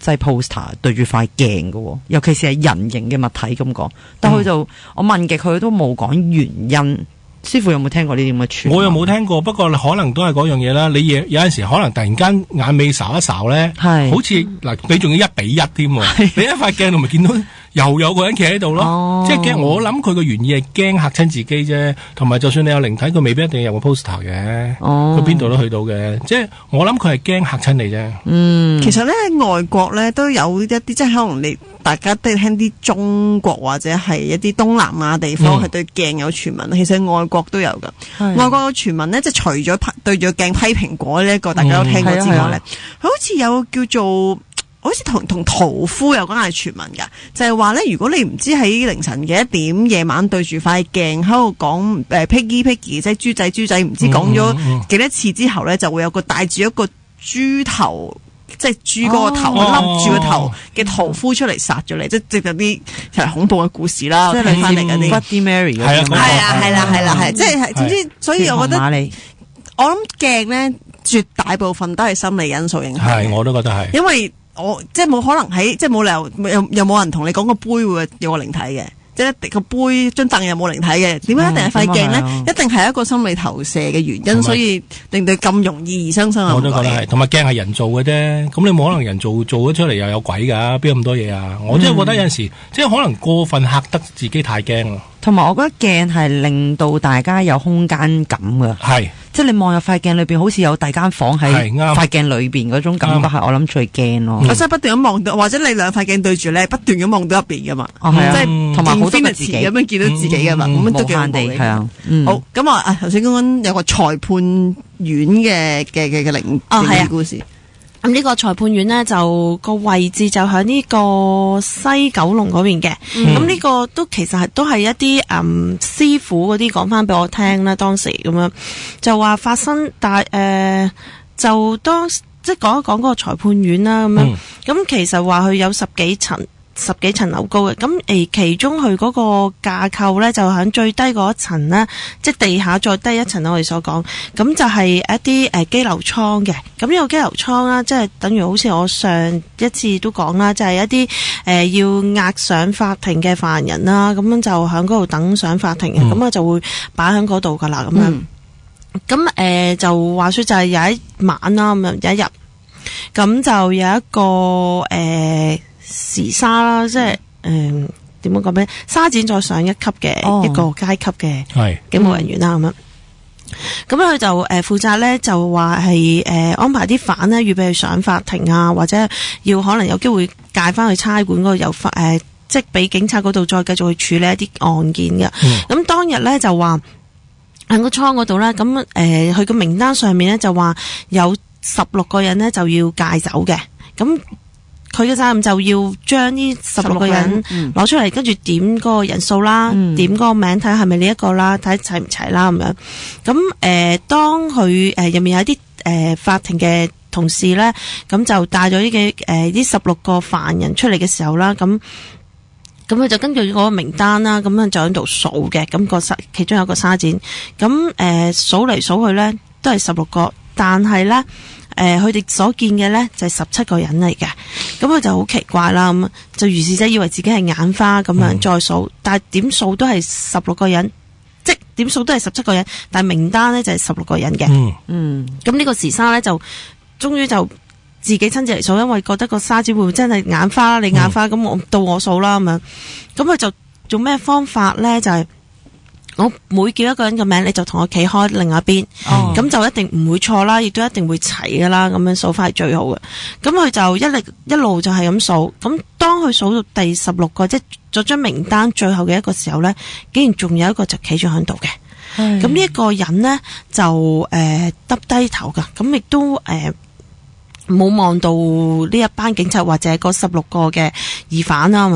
擠 poster 對住塊鏡嘅，尤其是係人形嘅物體咁講。但佢就我問極佢都冇講原因。師傅有冇聽過呢啲咁嘅傳？我又冇聽過，不過可能都係嗰樣嘢啦。你有陣時可能突然間眼尾睄一睄咧，好似嗱，你仲要1:1添喎，你一塊鏡度咪見到又有個人企喺度咯，即係驚。我諗佢個原意係驚嚇親自己啫，同埋就算你有靈體，佢未必一定有個 poster 嘅，佢邊度都去到嘅。即係我諗佢係驚嚇親你啫。其實咧外國咧都有一啲，即係可能大家都聽啲中國或者係一啲東南亞地方係對鏡有傳聞，其實外國都有噶。外國嘅傳聞咧，即係除咗對住鏡批蘋果呢一個大家都聽過之外咧，佢好似有叫做好似同屠夫有關係傳聞噶，就係話咧，如果你唔知喺凌晨幾點夜晚對住塊鏡喺度講Piggy 即係豬仔，唔知講咗幾多次之後咧，就會有個帶住一個豬頭。即係豬嗰個頭笠住個頭嘅屠夫出嚟殺咗你，即係有啲係恐怖嘅故事啦。即係睇翻嚟嗰啲 Bloody Mary 嗰啲。係啦，即係總之，所以我覺得我諗鏡咧絕大部分都係心理因素影響。係，我都覺得係。因為我即係冇可能即係冇理由又冇人同你講個杯會有個靈體嘅。即係個杯張凳又冇靈體嘅，點解一定係塊鏡呢？一定係一個心理投射嘅原因，所以令到咁容易而生暗鬼。我都覺得係，同埋鏡係人造嘅啫，咁你冇可能人做咗出嚟又有鬼㗎，邊有咁多嘢啊？我真係覺得有陣時，即係可能過分嚇得自己太驚啦。同埋我覺得鏡係令到大家有空間感㗎，係即係你望入塊鏡裏邊，好似有第二間房喺塊鏡裏邊嗰種感覺係我諗最驚咯。我真係不斷咁望到，或者你兩塊鏡對住咧，不斷咁望到入邊㗎嘛，即係同埋好多自己咁樣見到自己㗎嘛，咁都幾恐怖嘅。係啊，好咁啊！頭先講有個裁判院嘅靈異故事。咁呢個裁判院呢，就個位置就喺呢個西九龍嗰邊嘅。咁呢個都其實都係一啲師傅嗰啲講翻俾我聽啦。當時咁樣就話發生，就當即係講一講嗰個裁判院啦。咁樣咁其實話佢有十幾層樓高嘅，咁其中佢嗰個架構咧就喺最低嗰一層咧，即係地下再低一層啦。我哋所講，咁就係一啲羈留倉嘅。咁呢個羈留倉啦，即係等於好似我上一次都講啦，就係一啲要押上法庭嘅犯人啦，咁樣就喺嗰度等上法庭嘅，咁啊就會擺喺嗰度噶啦，咁樣。咁就話說就係有一晚啦，咁樣有一日，咁就有一個時沙啦，即係點樣講咧？沙展再上一級嘅一個階級嘅警務人員啦，咁樣。咁佢就負責咧，就話係安排啲犯呢預備去上法庭啊，或者要可能有機會介翻去差館嗰度，又即係俾警察嗰度再繼續去處理一啲案件嘅。咁當日咧就話喺個倉嗰度咧，咁佢個名單上面咧就話有16個人咧就要戒走嘅，咁。佢嘅責任就要將呢16個人攞出嚟，跟住點嗰個人數啦，點嗰個名睇係咪呢一個啦，睇齊唔齊啦咁樣。咁當佢入面有一啲法庭嘅同事咧，咁就帶咗呢16個犯人出嚟嘅時候啦，咁咁佢就根據嗰個名單啦，咁樣就喺度數嘅，咁其中有個沙展，咁數嚟數去咧都係16個，但係咧佢哋所見嘅咧就係17個人嚟嘅，咁佢就好奇怪啦，咁就如是者以為自己係眼花咁樣再數，但係點數都係16個人，即點數都係17個人，但係名單咧就係16個人嘅，咁呢個時沙咧就終於就自己親自嚟數，因為覺得個沙展會唔會真係眼花啦？你眼花咁我到我數啦咁樣，咁佢就做咩方法咧？就係我每叫一個人嘅名，你就同我企開另外一邊，咁就一定唔會錯啦，亦都一定會齊噶啦，咁樣數法係最好嘅。咁佢就一路就係咁數，咁當佢數到第16個，即係咗張名單最後嘅一個時候咧，竟然仲有一個就企咗喺度嘅。咁呢一個人咧就耷低頭噶，咁亦都冇望到呢一班警察或者嗰16個嘅疑犯啦，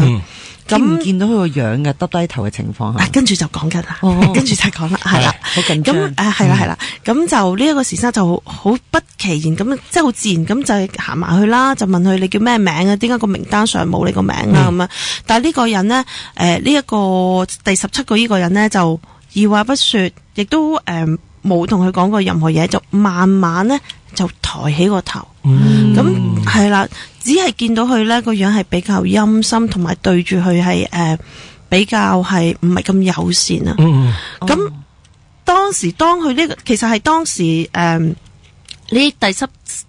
咁唔見到佢個樣嘅耷低頭嘅情況係，跟住就講緊啦，跟住就講啦，係啦，好緊張，咁係啦，咁就呢一個時沙就好不其然咁，即係好自然咁就行埋去啦，就問佢你叫咩名啊？點解個名單上冇你個名啊？咁啊，但係呢個人呢，呢一個第17個呢個人呢，就二話不說，亦都冇同佢講過任何嘢，就慢慢呢，就抬起個頭。咁係啦，只係見到佢咧個樣係比較陰森，同埋對住佢係比較係唔係咁友善啊。咁當佢呢個其實係當時呢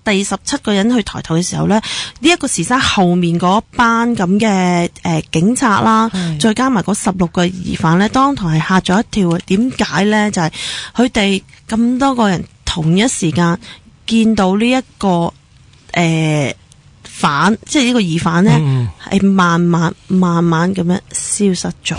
第17個人去抬頭嘅時候咧，呢一個時沙後面嗰班咁嘅警察啦，再加埋嗰16個疑犯咧，當堂係嚇咗一跳啊！點解咧？就係佢哋咁多個人同一時間見到呢一個犯，即係呢個疑犯咧，係慢慢咁樣消失咗。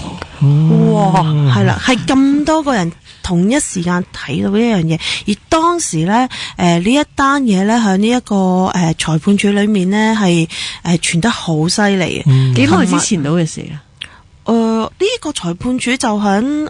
哇，係啦，係咁多個人同一時間睇到呢樣嘢，而當時咧，呢一單嘢咧，喺呢一個裁判處裏面咧，係傳得好犀利嘅。幾耐之前到嘅事啊？呢個裁判處就響。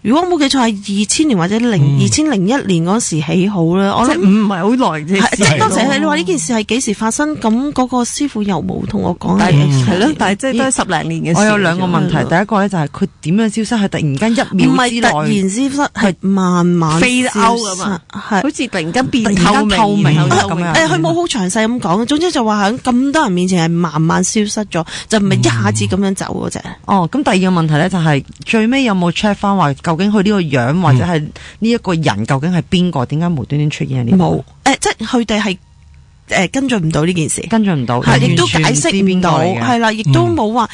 如果我冇記錯係2000年或者2001年嗰時起好啦，我諗唔係好耐啫。即係當時你話呢件事係幾時發生？咁嗰個師傅又冇同我講係咯，但係即係都係10零年嘅事。我有兩個問題，第一個咧就係佢點樣消失？係突然間1秒之內，突然消失，係慢慢飛歐㗎嘛，係好似突然間變透明咁樣。佢冇好詳細咁講，總之就話喺咁多人面前係慢慢消失咗，就唔係一下子咁樣走嗰隻。咁第二個問題咧就係最尾有冇 check 翻話？究竟佢呢個樣或者係呢一個人究竟係邊個？點解無端端出現呢？冇，即係佢哋係跟進唔到呢件事，跟進唔到，亦都解釋唔到，係啦，亦都冇話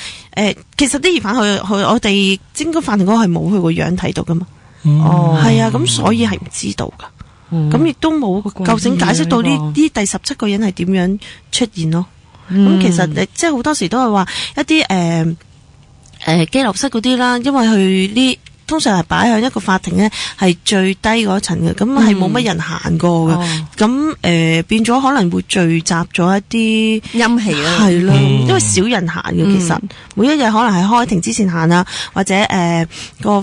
其實啲疑犯去我哋應該法庭嗰個係冇佢個樣睇到噶嘛，係啊，咁所以係唔知道噶，咁亦都冇究竟解釋到呢啲第17個人係點樣出現咯。咁其實即係好多時都係話一啲羈留室嗰啲啦，因為佢呢。通常係擺喺一個法庭咧，係最低嗰層嘅，咁係冇乜人行過嘅，咁變咗可能會聚集咗一啲陰氣啦，係啦，因為少人行嘅，其實每一日可能係開庭之前行啊，或者嗰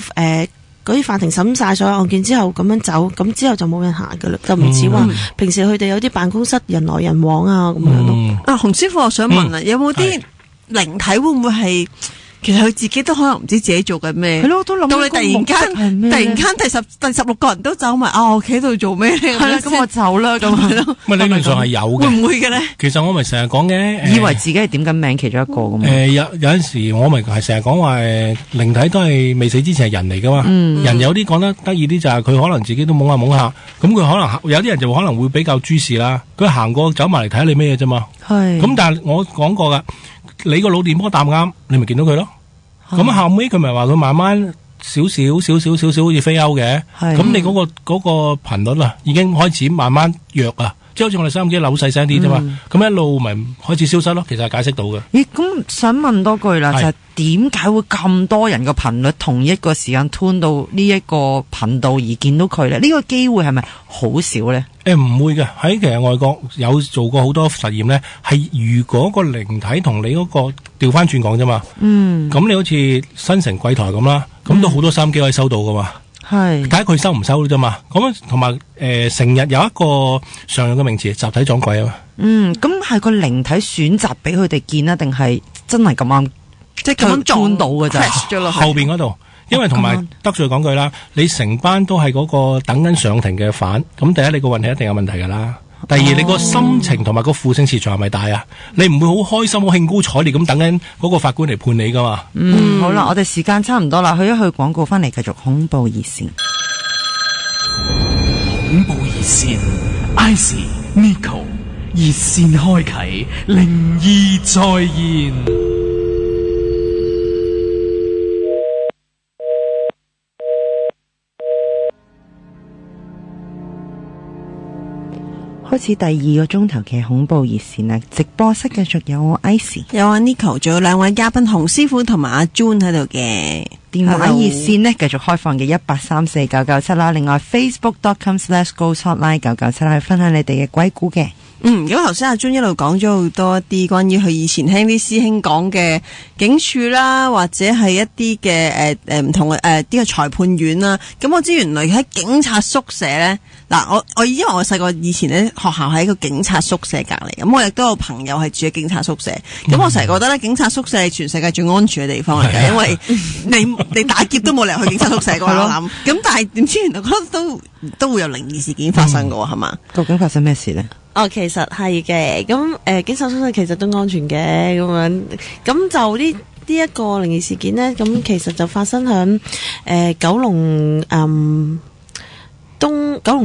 啲法庭審晒所有案件之後咁樣走，咁之後就冇人行噶啦，就唔似話平時佢哋有啲辦公室人來人往啊咁樣咯。洪師傅，我想問啊，有冇啲靈體會唔會係？其實佢自己都可能唔知自己做緊咩，係咯，都諗到你突然間第16個人都走埋，我企喺度做咩咧？係啦，咁我走啦，咁係咯。理論上係有嘅，會唔會嘅咧？其實我咪成日講嘅，以為自己係點緊名其中一個咁嘛。有陣時我咪係成日講話靈體都係未死之前係人嚟噶嘛。人有啲講得意啲就係佢可能自己都懵下懵下，咁佢可能有啲人就可能會比較注視啦。佢行過走埋嚟睇下你咩嘢啫嘛。係。咁但係我講過噶，你個腦電波搭啱，你咪見到佢咯。咁後尾佢咪話佢慢慢少少好似飛歐嘅，咁你嗰個頻率啊，已經開始慢慢弱啊，即係好似我哋收音機扭細聲啲啫嘛，咁一路咪開始消失咯。其實係解釋到嘅。咦，咁想問多句啦，就係點解會咁多人個頻率同一個時間 tune 到呢一個頻道而見到佢咧？呢個機會係咪好少咧？唔會嘅，喺其實外國有做過好多實驗咧，係如果個靈體同你嗰個調翻轉講啫嘛，咁你好似新城櫃台咁啦，咁都好多收音機可以收到噶嘛，睇下佢收唔收啫嘛。咁同埋成日有一個常用嘅名詞，集體撞鬼啊嘛。咁係個靈體選擇俾佢哋見啊，定係真係咁啱即係咁樣撞到嘅咋，後邊嗰度。因為同埋得罪講句啦，你成班都係嗰個等緊上庭嘅犯，咁第一你個運氣一定有問題噶啦。第二你個心情同埋個負性磁場係咪大啊？你唔會好開心好興高采烈咁等緊嗰個法官嚟判你噶嘛？好啦，我哋時間差唔多啦，去一去廣告翻嚟繼續恐怖熱線。恐怖熱線 ，IC Nico 熱線開啟，靈異再現。開始第2個鐘頭嘅恐怖熱線啦，直播室繼續有我 Icy， 有阿 Nico， 仲有2位嘉賓洪師傅同埋阿 June 喺度嘅。電話熱線呢繼續開放嘅1834997啦，另外 Facebook.com/GhostHotline 997去分享你哋嘅鬼故嘅。咁頭先阿 June 一路講咗好多一啲關於佢以前聽啲師兄講嘅警署啦，或者係一啲嘅唔同嘅啲嘅裁判院啦。咁我知原來喺警察宿舍咧，嗱我因為我細個以前咧學校喺一個警察宿舍隔離，咁我亦都有朋友係住喺警察宿舍。咁我成日覺得咧，警察宿舍係全世界最安全嘅地方嚟嘅，因為你打劫都冇理由去警察宿舍㗎我諗。咁但係點知原來覺得都會有靈異事件發生㗎喎，係嘛？究竟發生咩事咧？其實係嘅，咁警察宿舍其實都安全嘅，咁樣，咁就呢一個靈異事件呢，咁其實就發生響九龍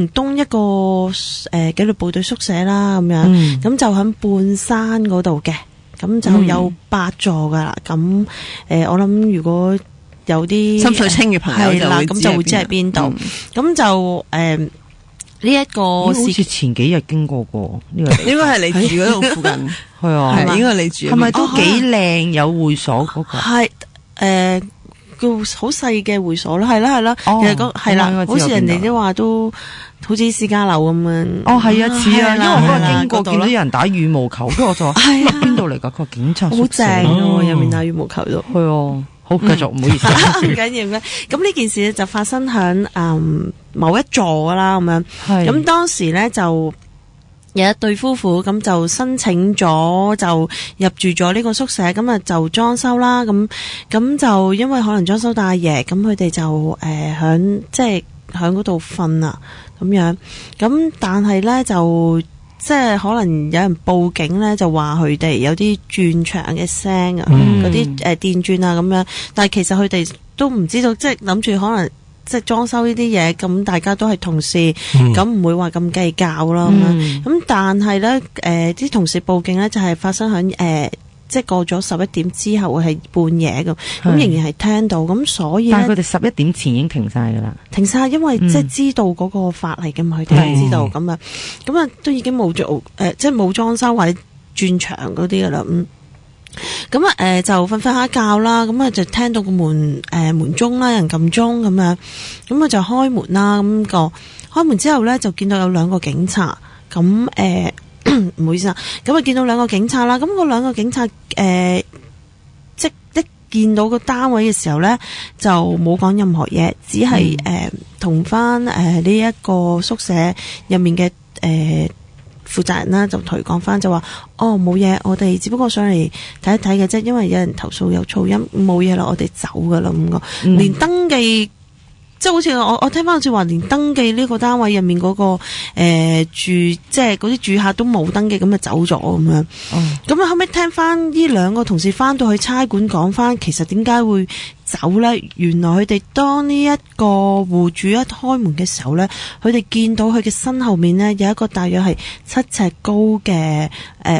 東一個紀律部隊宿舍啦，咁樣，咁就響半山嗰度嘅，咁就有8座噶啦，咁我諗如果有啲深水清嘅朋友咁就會知係邊度，咁就呢一個好似前幾日經過過呢個，應該係你住嗰度附近，係啊，應該係你住，係咪都幾靚？有會所嗰個係叫好細嘅會所啦，係啦，其實係啦，好似人哋都話都好似私家樓咁樣。係啊，似啊，因為我嗰日經過見到有人打羽毛球，跟住我就話邊度嚟㗎？佢話警察宿舍，好正喎，入面打羽毛球都係啊。好，繼續，唔好意思，唔緊要嘅。咁呢件事就發生響某一座啦，咁樣。咁當時咧就有一對夫婦咁就申請咗就入住咗呢個宿舍，咁啊就裝修啦。咁就因為可能裝修大夜，咁佢哋就響嗰度瞓啊咁樣。咁但係咧就即係可能有人報警咧，就話佢哋有啲轉牆嘅聲啊，嗰啲電鑽啊咁樣。但係其實佢哋都唔知道，即係諗住可能即係裝修呢啲嘢，咁大家都係同事，咁唔會話咁計較啦咁樣。咁但係咧，啲同事報警咧就係發生響即係過咗11點之後係半夜咁仍然係聽到，咁所以咧，但係佢哋11點前已經停晒㗎啦，停晒，因為即係知道嗰個法例嘅嘛，佢哋知道咁啊都已經冇做即係冇裝修或者轉牆嗰啲㗎啦，咁就瞓下覺啦，咁就聽到個門鐘啦，有人撳鐘咁樣，咁就開門啦，開門之後咧就見到有2個警察，咁唔好意思啊，咁見到2個警察啦，咁嗰2個警察即一見到個單位嘅時候咧，就冇講任何嘢，只係同翻呢一個宿舍入面嘅負責人啦，就同佢講翻就話冇嘢，我哋只不過上嚟睇一睇嘅啫，因為有人投訴有噪音，冇嘢啦，我哋走噶啦咁個，連登記。即係好似我聽翻好似話，連登記呢個單位入面嗰個即係嗰啲住客都冇登記，咁就走咗咁樣。咁後尾聽翻呢2個同事翻到去差館講翻，其實點解會走咧？原來佢哋當呢一個戶主一開門嘅時候咧，佢哋見到佢嘅身後面咧有一個大約係7尺高嘅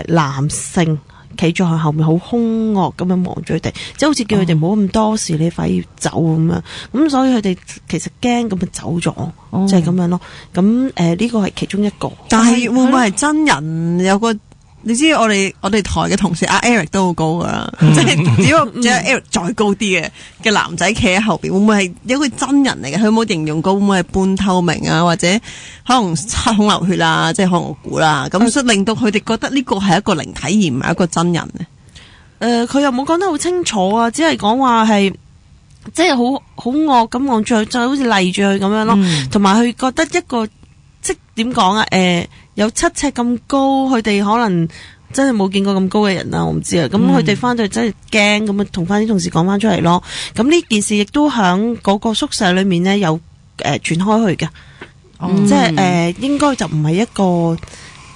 男性。企咗喺後面，好兇惡咁樣望住佢哋，即係好似叫佢哋冇咁多事，你快要走咁樣。咁所以佢哋其實驚咁就走咗，即係咁樣咯。咁呢個係其中一個。但係會唔會係真人有個？你知我哋台嘅同事阿 Eric 都好高噶啦，即係只不過 Eric 再高啲嘅男仔企喺後邊，會唔會係一個真人嚟嘅？佢有冇形容過會唔會係半透明啊，或者可能七孔流血啊？即係可能我估啦，咁所以令到佢哋覺得呢個係一個靈體而唔係一個真人咧。佢又冇講得好清楚啊，只係講話係即係好惡咁望住佢，就好似賴住佢咁樣咯。同埋佢覺得一個即點講啊？有7尺咁高，佢哋可能真係冇見過咁高嘅人啦，我唔知啊。咁佢哋翻到去真係驚，咁啊同翻啲同事講翻出嚟咯。咁呢件事亦都響嗰個宿舍裏面呢，有傳開去嘅，即係應該就唔係一個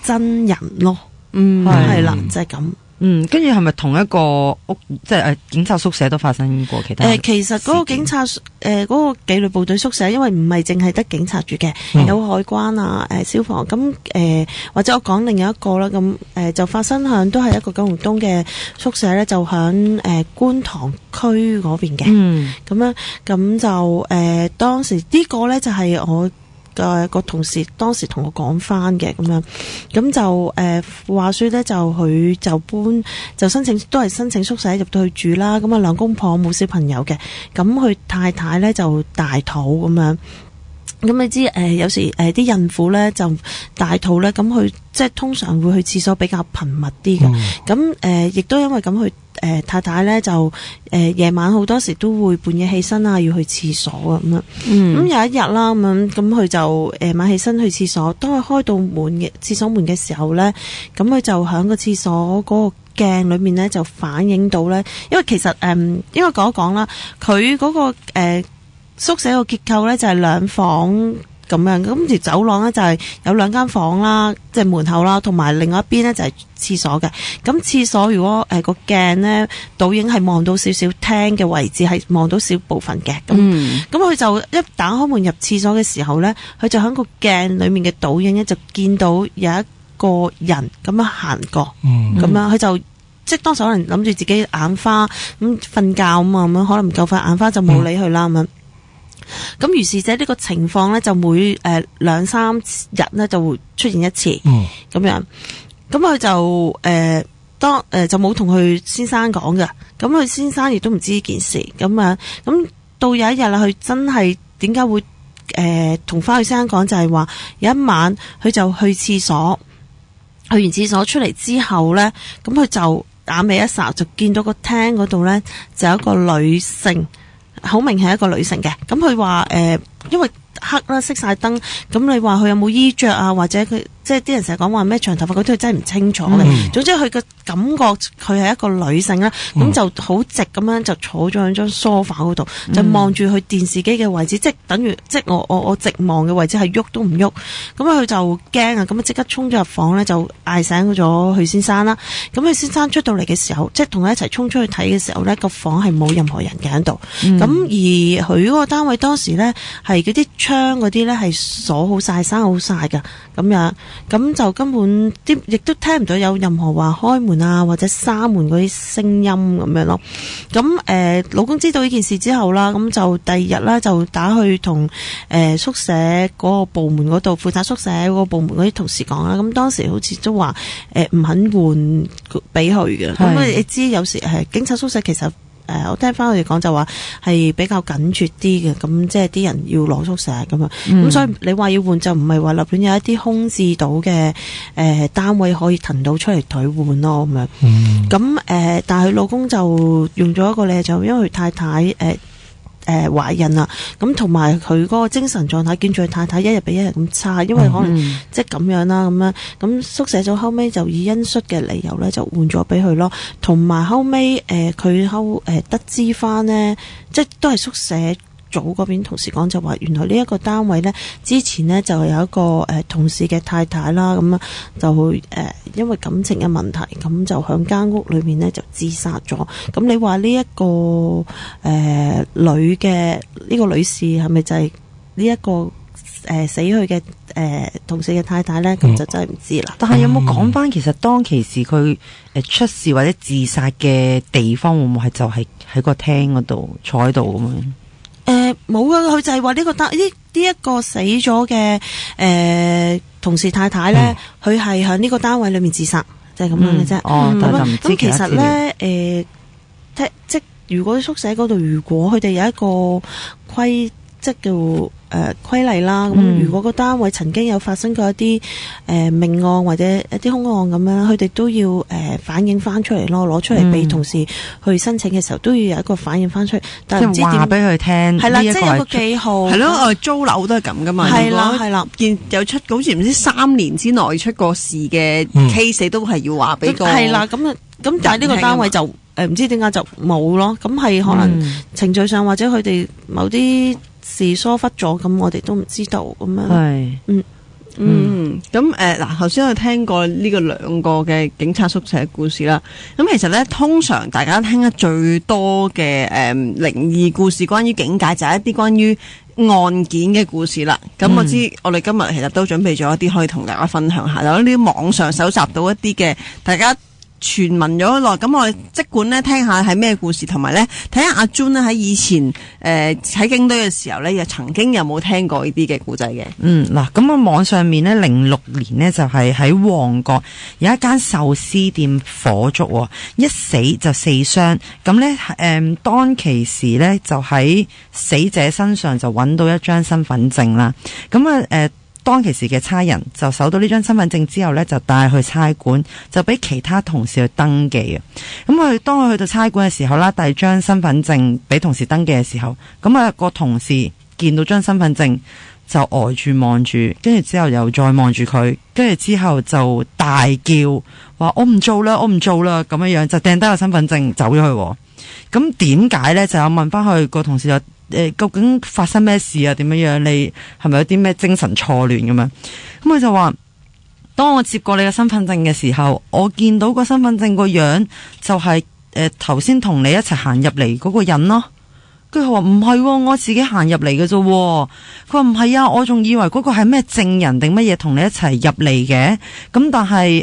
真人咯。係啦，就係咁。跟住係咪同一個屋，即係警察宿舍都發生過其他？其實嗰個警察嗰個紀律部隊宿舍，因為唔係淨係得警察住嘅，有海關啊、消防咁或者我講另一個啦，咁就發生響都係一個九龍東嘅宿舍咧，就響觀塘區嗰邊嘅。咁樣咁就當時呢個咧就係我個同事當時同我講翻嘅咁樣，咁就話說咧就佢就搬就申請都係申請宿舍入到去住啦，咁啊兩公婆冇小朋友嘅，咁佢太太咧就大肚咁樣。咁你知有時啲孕婦咧就大肚咧，咁佢即係通常會去廁所比較頻密啲嘅。咁亦都因為咁，佢太太咧就夜晚好多時都會半夜起身啊，要去廁所啊咁樣。咁有一日啦，咁佢就晚起身去廁所，當佢開到廁所門嘅時候咧，咁佢就喺個廁所嗰個鏡裏面咧就反映到咧，因為其實應該講一講啦，佢嗰個宿舍個結構咧就係兩房咁樣，咁條走廊咧就係有兩間房啦，即係門口啦，同埋另外一邊咧就係廁所嘅。咁廁所如果個鏡咧倒影係望到少少廳嘅位置，係望到少部分嘅。咁佢就一打開門入廁所嘅時候咧，佢就喺個鏡裏面嘅倒影咧就見到有一個人咁樣行過，咁樣佢就即係當時可能諗住自己眼花咁瞓覺啊嘛，咁樣可能唔夠快眼花就冇理佢啦咁樣。咁如是者呢個情況咧，就每2-3日咧就會出現一次，咁樣。咁佢就就冇同佢先生講嘅，咁佢先生亦都唔知呢件事，咁啊，咁到有一日啦，佢真係點解會同翻佢先生講，就係話有一晚佢就去廁所，去完廁所出嚟之後咧，咁佢就眼尾一睄，就見到個廳嗰度咧就有一個女性。好明顯係一個女性嘅，咁佢話因為黑啦，熄晒燈，咁你話佢有冇衣着啊，或者佢即係啲人成日講話咩長頭髮嗰啲，佢真係唔清楚嘅。總之佢嘅感覺佢係一個女性啦，咁就好直咁樣就坐咗喺張梳化嗰度，就望住佢電視機嘅位置，即係等於即係我直望嘅位置係喐都唔喐。咁佢就驚啊，咁啊即刻衝咗入房咧，就嗌醒咗佢先生啦。咁佢先生出到嚟嘅時候，即係同佢一齊衝出去睇嘅時候咧，個房係冇任何人嘅喺度。咁而佢嗰個單位當時咧係嗰啲窗嗰啲咧係鎖好晒、閂好晒㗎，咁樣。咁就根本亦都聽唔到有任何話開門啊或者閂門嗰啲聲音咁樣咯。咁老公知道呢件事之後啦，咁就第二日啦就打去同宿舍嗰個部門嗰度負責宿舍嗰個部門嗰啲同事講啦。咁當時好似都話唔肯換俾佢嘅。咁你知有時警察宿舍其實我聽翻佢哋講就話係比較緊絀啲嘅，咁即係啲人要攞宿舍咁啊，咁所以你話要換就唔係話立亂有一啲空置到嘅單位可以騰到出嚟退換咯咁樣。咁但係佢老公就用咗一個理由，就因為佢太太懷孕啦，咁同埋佢嗰個精神狀態，見住佢太太一日比一日咁差，因為可能即係咁樣啦咁樣，咁宿舍組後尾就以恩恤嘅理由咧就換咗俾佢咯，同埋後尾佢得知翻呢，即係都係宿舍組嗰邊同事講就話，原來呢一個單位呢，之前呢就有一個同事嘅太太啦，咁就會因為感情嘅問題，咁就響間屋裏面呢就自殺咗。咁你話呢一個女嘅呢個女士係咪就係呢一個死去嘅同事嘅太太呢？咁就真係唔知啦。但係有冇講翻其實當其時佢出事或者自殺嘅地方會唔會係就係喺個廳嗰度坐喺度咁樣？冇啊，佢就係話呢一個死咗嘅同事太太咧，佢係喺呢個單位裏面自殺，就係咁樣嘅啫。咁其實咧，即如果宿舍嗰度，如果佢哋有一個則嘅規例啦。咁如果個單位曾經有發生過一啲命案或者一啲兇案咁樣，佢哋都要反映翻出嚟咯，攞出嚟俾同事去申請嘅時候都要有一個反映翻出嚟。但係唔知點話俾佢聽，係啦，即係有個記號。係咯，我哋租樓都係咁噶嘛。係啦，見有出好似唔知3年之內出過事嘅 case，都係要話俾個係啦。咁但係呢個單位就唔知點解就冇咯。咁係可能程序上或者佢哋某啲事疏忽咗，咁我哋都唔知道咁樣。係咁嗱，頭先我聽過呢個2個嘅警察宿舍嘅故事啦。咁其實咧，通常大家聽得最多嘅靈異故事，關於警界就係一啲關於案件嘅故事啦。咁我知我哋今日其實都準備咗一啲可以同大家分享下，有呢啲網上搜集到一啲嘅大家傳聞咗落，咁我哋即管咧聽下係咩故事，同埋咧睇下阿 June 咧喺以前喺警隊嘅時候咧，又曾經有冇聽過呢啲嘅故仔嘅？嗱，咁啊網上面咧06年呢，就係喺旺角有一間壽司店火燭，一死就4傷。咁咧當其時咧就喺死者身上就揾到一張身份證啦。咁啊當其時嘅差人就搜到呢張身份證之後呢，就帶去差館，就俾其他同事去登記嘅。咁當佢去到差館嘅時候啦，遞張身份證俾同事登記嘅時候，咁個同事見到張身份證就呆住望住，跟住之後又再望住佢，跟住之後就大叫話我唔做啦，我唔做啦，咁樣就掟低個身份證走咗去。咁點解呢？就有問翻佢個同事就究竟發生咩事啊？點樣？你係咪有啲咩精神錯亂咁樣？咁佢就話：當我接過你嘅身份證嘅時候，我見到個身份證個樣就係頭先同你一齊行入嚟嗰個人咯。跟住佢話唔係，我自己行入嚟嘅啫。佢話唔係啊，我仲以為嗰個係咩證人定乜嘢同你一齊入嚟嘅。咁但係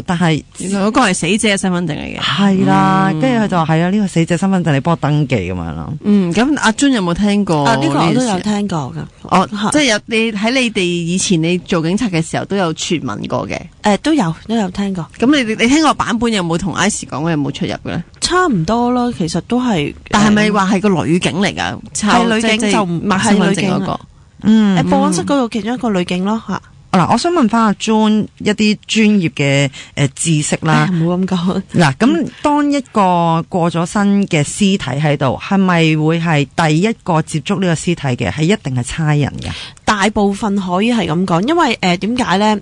但係原來嗰個係死者嘅身份證嚟嘅。係啦，跟住佢就話係啊，呢個死者身份證你幫我登記咁樣咯。咁阿 June 有冇聽過？呢個我都有聽過㗎。即係有你喺你哋以前你做警察嘅時候都有傳聞過嘅。都有聽過。咁你聽個版本有冇同 Ice 講過有冇出入嘅咧？差唔多咯，其實都係。但係咪話係個女警嚟㗎？係女警就唔係女警嗰個。報案室嗰度其中一個女警咯嚇。嗱，我想問翻阿 June 一啲專業嘅知識啦。唔好咁講。嗱，咁當一個過咗身嘅屍體喺度，係咪會係第一個接觸呢個屍體嘅？係一定係差人嘅？大部分可以係咁講，因為點解咧？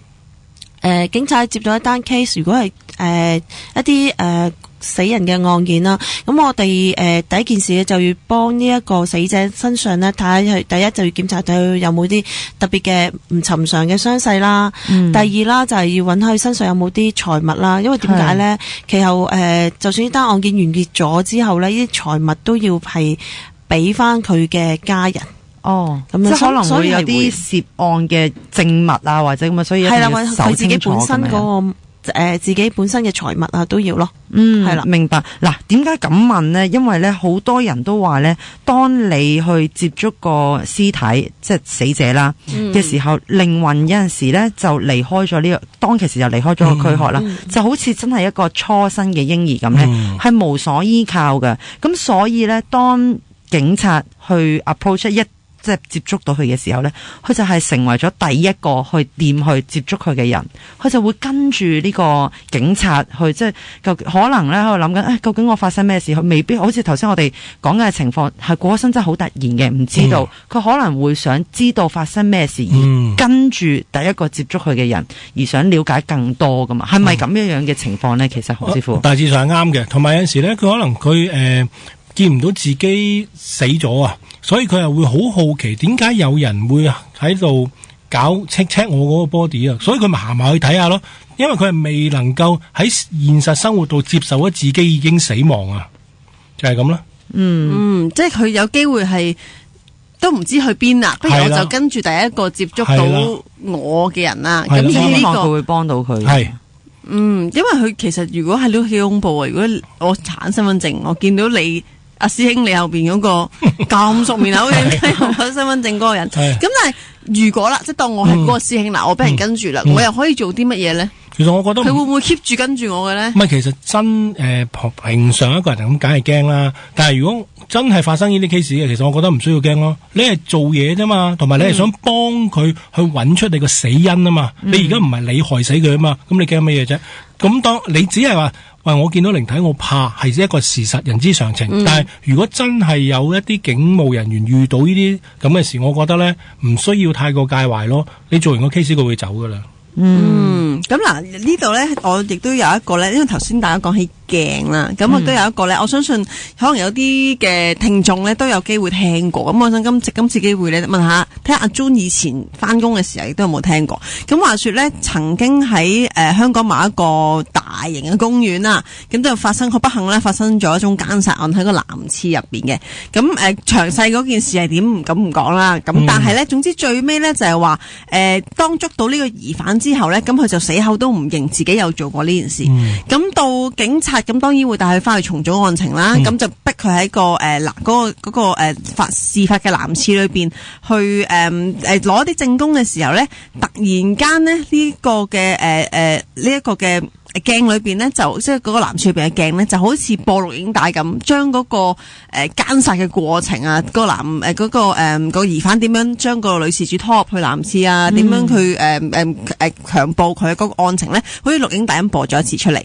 警察接咗一單 case， 如果係一啲死人嘅案件啦，咁我哋第一件事就要幫呢一個死者身上咧睇下佢，第一就要檢查睇佢有冇啲特別嘅唔尋常嘅傷勢啦。第二啦就係要揾佢身上有冇啲財物啦，因為點解咧？其後就算呢單案件完結咗之後咧，呢啲財物都要係俾翻佢嘅家人。哦，咁即係可能會有啲涉案嘅證物啊，或者咁啊，所以係啦，佢自己本身嗰個自己本身嘅財物啊都要咯。係啦，明白。嗱，點解咁問呢？因為咧好多人都話咧，當你去接觸個屍體，即係死者啦嘅時候，靈魂有陣時咧就離開咗呢個，當其時就離開咗個軀殼啦，就好似真係一個初生嘅嬰兒咁咧，係無所依靠嘅。咁所以咧，當警察去 approach 即係接觸到佢嘅時候咧，佢就係成為咗第一個去掂去接觸佢嘅人，佢就會跟住呢個警察去，即係可能咧喺度諗緊，究竟我發生咩事？佢未必好似頭先我哋講嘅情況，係過身真係好突然嘅，唔知道。佢可能會想知道發生咩事，而跟住第一個接觸佢嘅人，而想了解更多噶嘛？係咪咁樣嘅情況咧？其實何師傅大致上係啱嘅，同埋有陣時咧，佢可能佢見唔到自己死咗啊，所以佢又會好好奇點解有人會喺度搞 check 我嗰個 body 啊，所以佢咪行埋去睇下咯。因為佢係未能夠喺現實生活度接受咗自己已經死亡啊，就係咁啦。即係佢有機會係都唔知去邊啦，不如我就跟住第一個接觸到我嘅人啦。咁希望佢會幫到佢。係。因為佢其實如果係都幾恐怖啊！如果我查身份證，我見到你阿師兄你後邊嗰個咁熟面口嘅身份證嗰個人，咁但係如果啦，即係當我係嗰個師兄嗱，我俾人跟住啦，我又可以做啲乜嘢咧？其實我覺得佢會唔會 keep 住跟住我嘅咧？唔係，其實平常一個人咁梗係驚啦。但係如果真係發生呢啲 case 嘅，其實我覺得唔需要驚咯。你係做嘢啫嘛，同埋你係想幫佢去揾出你個死因啊嘛。你而家唔係你害死佢啊嘛，咁你驚乜嘢啫？咁當你只係話，喂，我見到靈體我怕，係一個事實，人之常情。但係如果真係有一啲警務人員遇到呢啲咁嘅事，我覺得咧唔需要太過介懷咯。你做完個 case 佢會走噶啦。咁嗱呢度咧，我亦都有一個咧，因為頭先大家講起鏡啦，咁我都有一個咧，我相信可能有啲嘅聽眾咧都有機會聽過，咁我想今次機會咧問下，睇下阿 June 以前翻工嘅時候亦都有冇聽過？咁話說咧，曾經喺香港某一個大型嘅公園啦，咁就發生好不幸咧，發生咗一宗姦殺案喺個男廁入邊嘅。咁詳細嗰件事係點唔敢唔講啦。咁但係咧，總之最尾咧就係話當捉到呢個疑犯之後咧，咁佢就死口都唔認自己有做過呢件事。咁到警察咁當然會帶佢翻去重組案情啦。咁就逼佢喺個事發嘅男廁裏邊去攞啲證供嘅時候咧，突然間咧呢個嘅呢一個嘅鏡裏邊咧，就即係嗰個男廁裏邊嘅鏡咧，就好似播錄影帶咁，將嗰個姦殺嘅過程啊，個個疑犯點樣將個女事主拖入去男廁啊，點樣去強暴佢嗰個案情咧，好似錄影帶咁播咗一次出嚟。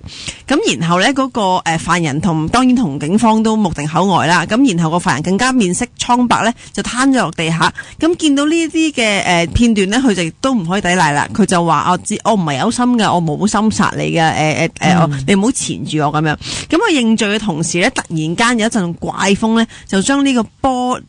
咁然後咧嗰個犯人當然同警方都目定口呆啦。咁然後個犯人更加面色蒼白咧，就攤咗落地下。咁見到呢啲嘅片段咧，佢就都唔可以抵賴啦。佢就話我唔係有心嘅，我冇心殺你嘅。你唔好纏住我咁樣。咁佢認罪嘅同時咧，突然間有一陣怪風咧，就將呢個玻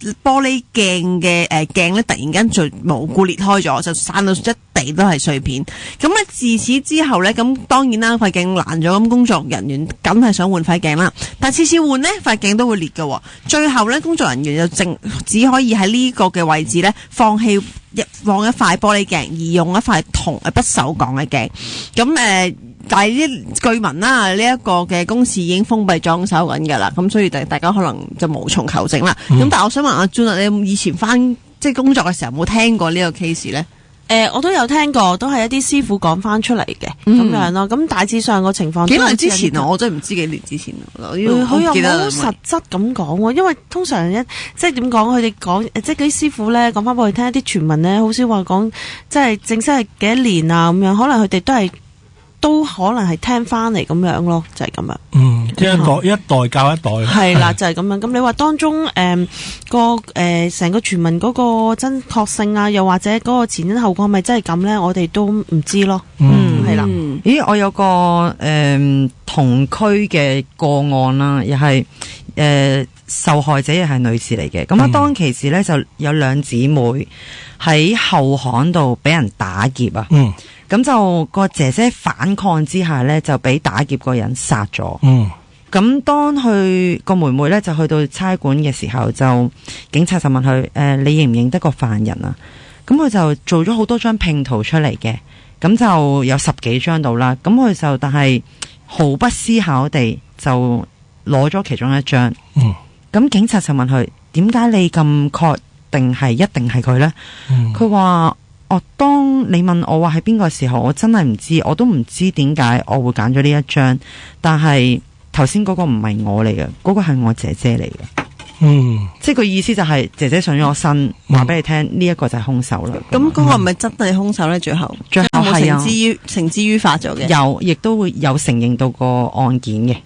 璃鏡嘅鏡咧，突然間就無故裂開咗，就散到一地都係碎片。咁咧自此之後咧，咁當然啦，塊鏡爛咗，咁工作人員梗係想換塊鏡啦。但次次換呢塊鏡都會裂嘅。最後咧，工作人員就只可以喺呢個嘅位置咧放一塊玻璃鏡，而用一塊不鏽鋼嘅鏡。咁但係啲據聞啦，呢一個嘅公司已經封閉裝修緊㗎啦，咁所以大家可能就無從求證啦。咁但係我想問阿 June，你以前即係工作嘅時候有冇聽過呢個 case 咧？我都有聽過，都係一啲師傅講翻出嚟嘅咁樣咯。咁大致上個情況幾耐之前啊？我真係唔知幾年之前。佢又冇實質咁講喎，因為通常即係點講？佢哋講即係嗰啲師傅咧講翻俾佢聽一啲傳聞咧，好少話講即係正式係幾多年啊咁樣。可能佢哋都可能係聽翻嚟咁樣咯，就係咁樣。即係一代教一代。係啦，就係咁樣。咁你話當中成個傳聞嗰個真確性啊，又或者嗰個前因後果係咪真係咁咧？我哋都唔知咯。係啦。咦，我有個同區嘅個案啦，又係受害者又係女士嚟嘅。咁當其時咧就有兩姊妹喺後巷度俾人打劫啊。咁就個姐姐反抗之下咧，就俾打劫個人殺咗。咁當佢個妹妹咧就去到差館嘅時候，就警察就問佢：你認唔認得個犯人啊？咁佢就做咗好多張拼圖出嚟嘅，咁就有10幾張到啦。咁佢就但係毫不思考地就攞咗其中一張。咁警察就問佢：點解你咁確定係一定係佢咧？佢話：當你問我話係邊個時候，我真係唔知，我都唔知點解我會揀咗呢一張。但係頭先嗰個唔係我嚟嘅，嗰個係我姐姐嚟嘅。即係個意思就係姐姐上咗我身，話俾你聽呢一個就係兇手啦。咁嗰個係咪真係兇手咧？最後係啊，繩之於法咗嘅。有，亦都會有承認到個案件嘅。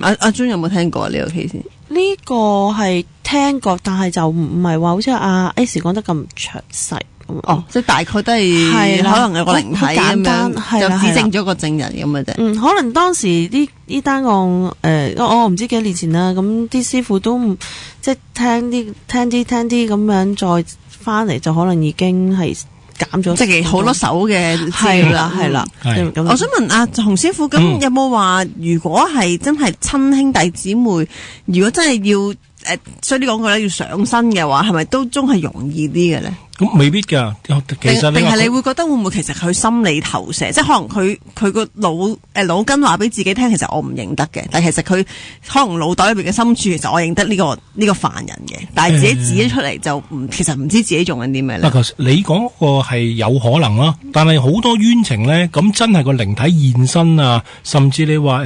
阿 June 有冇聽過呢個 case？呢個係聽過，但係就唔係話好似阿 S 講得咁詳細。即係大概都係可能有個靈體咁樣，就指證咗個證人咁嘅啫。可能當時呢單案我唔知幾年前啦，咁啲師傅都即係聽啲咁樣再翻嚟，就可能已經係減咗，即係好多手嘅資料啦。係啦，我想問阿洪師傅，咁有冇話如果係真係親兄弟姊妹，如果真係要所以呢講句咧，要上身嘅話，係咪都仲係容易啲嘅咧？咁未必㗎，其實定係你會覺得會唔會其實佢心理投射，即係可能佢個腦筋話俾自己聽，其實我唔認得嘅，但係其實佢可能腦袋裏邊嘅深處，其實我認得呢個犯人嘅，但係自己指咗出嚟就其實唔知自己做緊啲咩咧。你講個係有可能啦，但係好多冤情咧，咁真係個靈體現身啊，甚至你話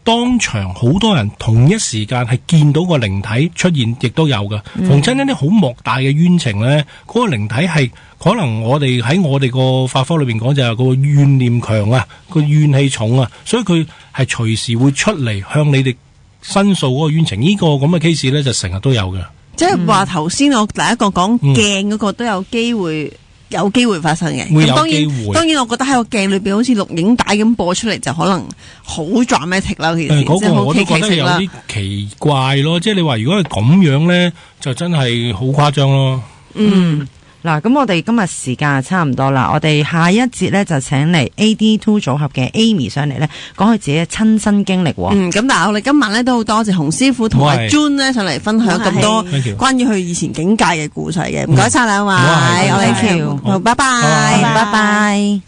當場好多人同一時間係見到個靈體出現，亦都有㗎。逢親一啲好莫大嘅冤情咧，嗰個靈體係可能我哋喺我哋個法科裏邊講就係個怨念強啊，個怨氣重啊，所以佢係隨時會出嚟向你哋申訴嗰個冤情。呢個咁嘅 case 咧就成日都有嘅。即係話頭先我第一個講鏡嗰個都有機會。有機會發生嘅，會有機會。當然，我覺得喺個鏡裏邊好似錄影帶咁播出嚟，就可能好 dramatic 啦。其實嗰個我都覺得有啲奇怪咯。即係你話如果係咁樣咧，就真係好誇張咯。嗱，咁我哋今日時間差唔多啦，我哋下一節咧就請嚟 AD2 組合嘅 Amy 上嚟咧，講佢自己嘅親身經歷。咁但係我哋今晚咧都好多謝洪師傅同埋 June 咧上嚟分享咁多關於佢以前警戒嘅故事嘅，唔該晒兩位，我哋好，拜拜，拜拜。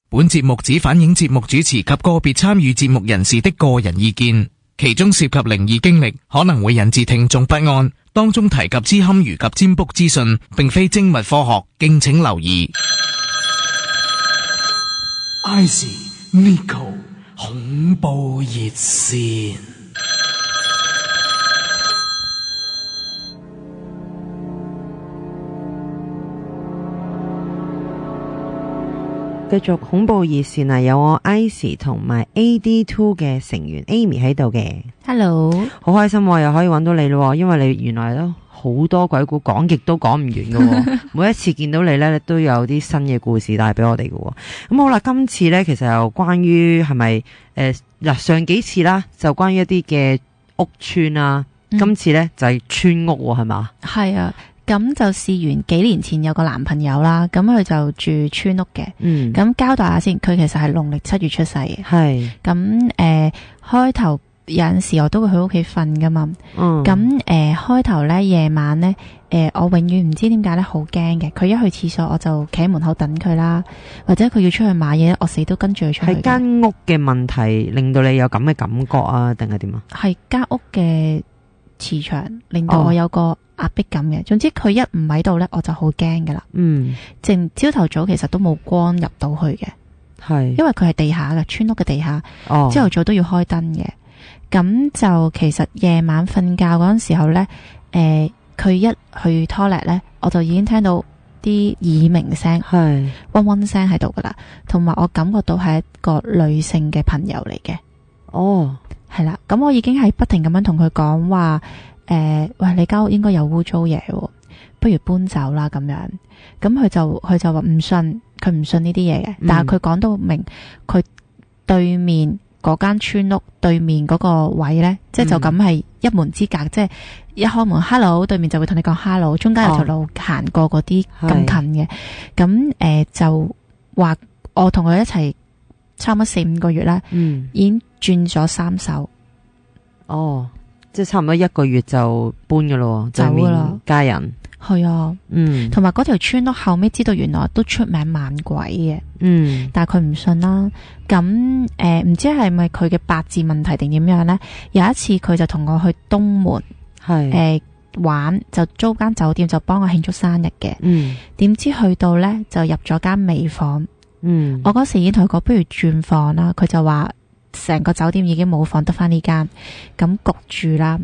本節目只反映節目主持及個別參與節目人士的個人意見，其中涉及靈異經歷，可能會引致聽眾不安。當中提及之堪輿及占卜資訊，並非精密科學，敬請留意。IC Nico 恐怖熱線。繼續恐怖熱線啊！有我 IC 同埋 AD2 嘅成員 Amy 喺度嘅。Hello，好開心又可以揾到你咯，因為你原來都好多鬼故講極都講唔完噶。每一次見到你呢，都有啲新嘅故事帶俾我哋噶。咁好啦，今次呢，其實又關於係咪上幾次啦，就關於一啲嘅屋邨啊，今次呢，就係村屋係嘛？係啊。咁就試完幾年前有個男朋友啦，咁佢就住村屋嘅。咁交代下先，佢其實係農曆7月出世嘅。係。咁開頭有陣時我都會去屋企瞓噶嘛。咁開頭咧夜晚咧，我永遠唔知點解咧好驚嘅。佢一去廁所我就企喺門口等佢啦，或者佢要出去買嘢，我死都跟住佢出去。係間屋嘅問題令到你有咁嘅感覺啊，定係點啊？係間屋嘅磁場令到我有個壓迫感嘅。總之佢一唔喺度咧，我就好驚噶啦。正朝頭早其實都冇光入到去嘅，係因為佢係地下嘅，村屋嘅地下。朝頭早都要開燈嘅。咁就其實夜晚瞓覺嗰陣時候咧，佢一去 toilet 咧，我就已經聽到啲耳鳴聲，係嗡嗡聲喺度噶啦。同埋我感覺到係一個女性嘅朋友嚟嘅。係啦，咁我已經係不停咁樣同佢講話，喂，你間屋應該有污糟嘢，不如搬走啦咁樣。咁佢就話唔信，佢唔信呢啲嘢嘅。但係佢講到明，佢對面嗰間村屋對面嗰個位呢，即係就咁係一門之隔，即係一開門 hello， 對面就會同你講 hello， 中間有條路行過嗰啲咁近嘅。咁就話我同佢一齊差唔多4-5個月啦，已經轉咗3手。即係差唔多1個月就搬噶咯，走噶啦，家人係啊，同埋嗰條村屋後尾知道原來都出名猛鬼嘅，但係佢唔信啦。咁唔知係咪佢嘅八字問題定點樣呢？有一次佢就同我去東門玩，就租間酒店就幫我慶祝生日嘅。點知去到呢，就入咗間尾房，我嗰時已經同佢講不如轉房啦，佢就話成個酒店已經冇房，得翻呢間，咁焗住啦。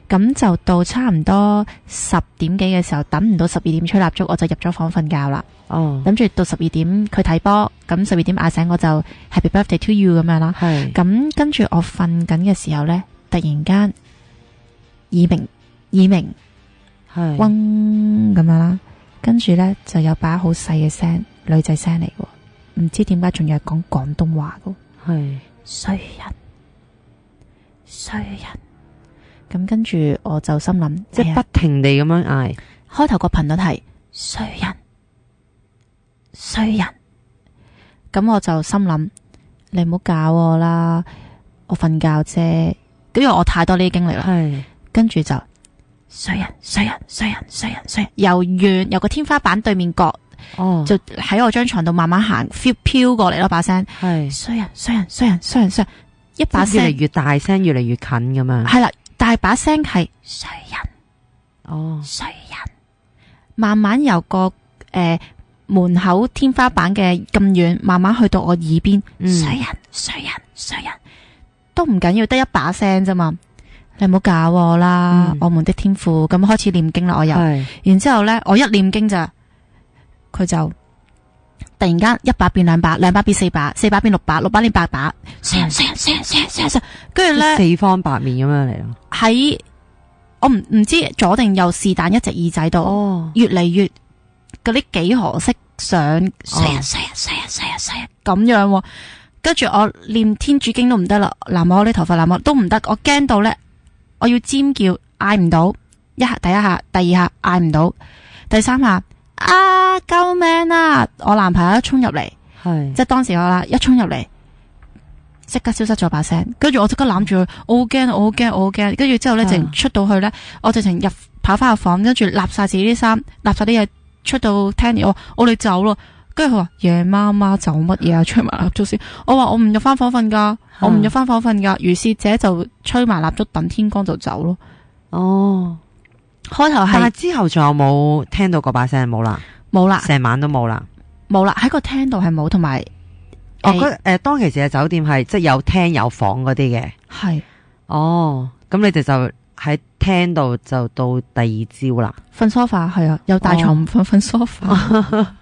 咁就到差唔多10點幾嘅時候，等唔到12點吹蠟燭，我就入咗房瞓覺啦。諗住到12點佢睇波，咁12點嗌醒我就 Happy Birthday to you 咁樣啦。咁跟住我瞓緊嘅時候呢，突然間耳鳴，嗡咁樣啦，跟住呢，就有把好細嘅聲，女仔聲嚟嘅，唔知點解仲要係講廣東話嘅。衰人，咁跟住我就心諗，即係不停地咁樣嗌。開頭個頻率係衰人，咁我就心諗，你唔好搞我啦，我瞓覺啫，因為我太多呢啲經歷啦。係，跟住就衰人，由遠由個天花板對面角，就喺我張床度慢慢行飄過嚟咯，把聲係衰人，一把聲越嚟越大聲，越嚟越近咁樣。係啦，但係把聲係衰人，慢慢由個門口天花板嘅咁遠，慢慢去到我耳邊，衰人，都唔緊要，得一把聲啫嘛。你唔好搞我啦，我們的天父。咁開始念經啦，我又，然之後咧，我一念經咋，佢就突然間1把變2把，2把變4把，4把變6把，6把變8把，衰人，跟住咧四方八面咁樣嚟咯。喺我唔知左定右，是但一隻耳仔度，越嚟越嗰啲幾何式上，衰人咁樣。跟住我念天主經都唔得啦，南無呢頭髮南無都唔得，我驚到咧，我要尖叫嗌唔到，第一下，第二下嗌唔到，第三下啊救命啊！我男朋友一衝入嚟，即係當時我啦，一衝入嚟，即刻消失咗把聲，跟住我即刻攬住佢，我好驚，跟住之後咧，直出到去咧，我直情跑翻入房，跟住立晒自己啲衫，立晒啲嘢出到廳，我哋走咯。跟住佢話夜媽媽走乜嘢啊？吹埋蠟燭先。我話我唔入翻房瞓噶，如是者就吹埋蠟燭，等天光就走咯。開頭係，但係之後仲有冇聽到嗰把聲？冇啦，成晚都冇啦，喺個廳度係冇，同埋當其時嘅酒店係即係有廳有房嗰啲嘅。係咁你哋就喺廳度就到第二朝啦，瞓梳化。係啊，有大床唔瞓梳化。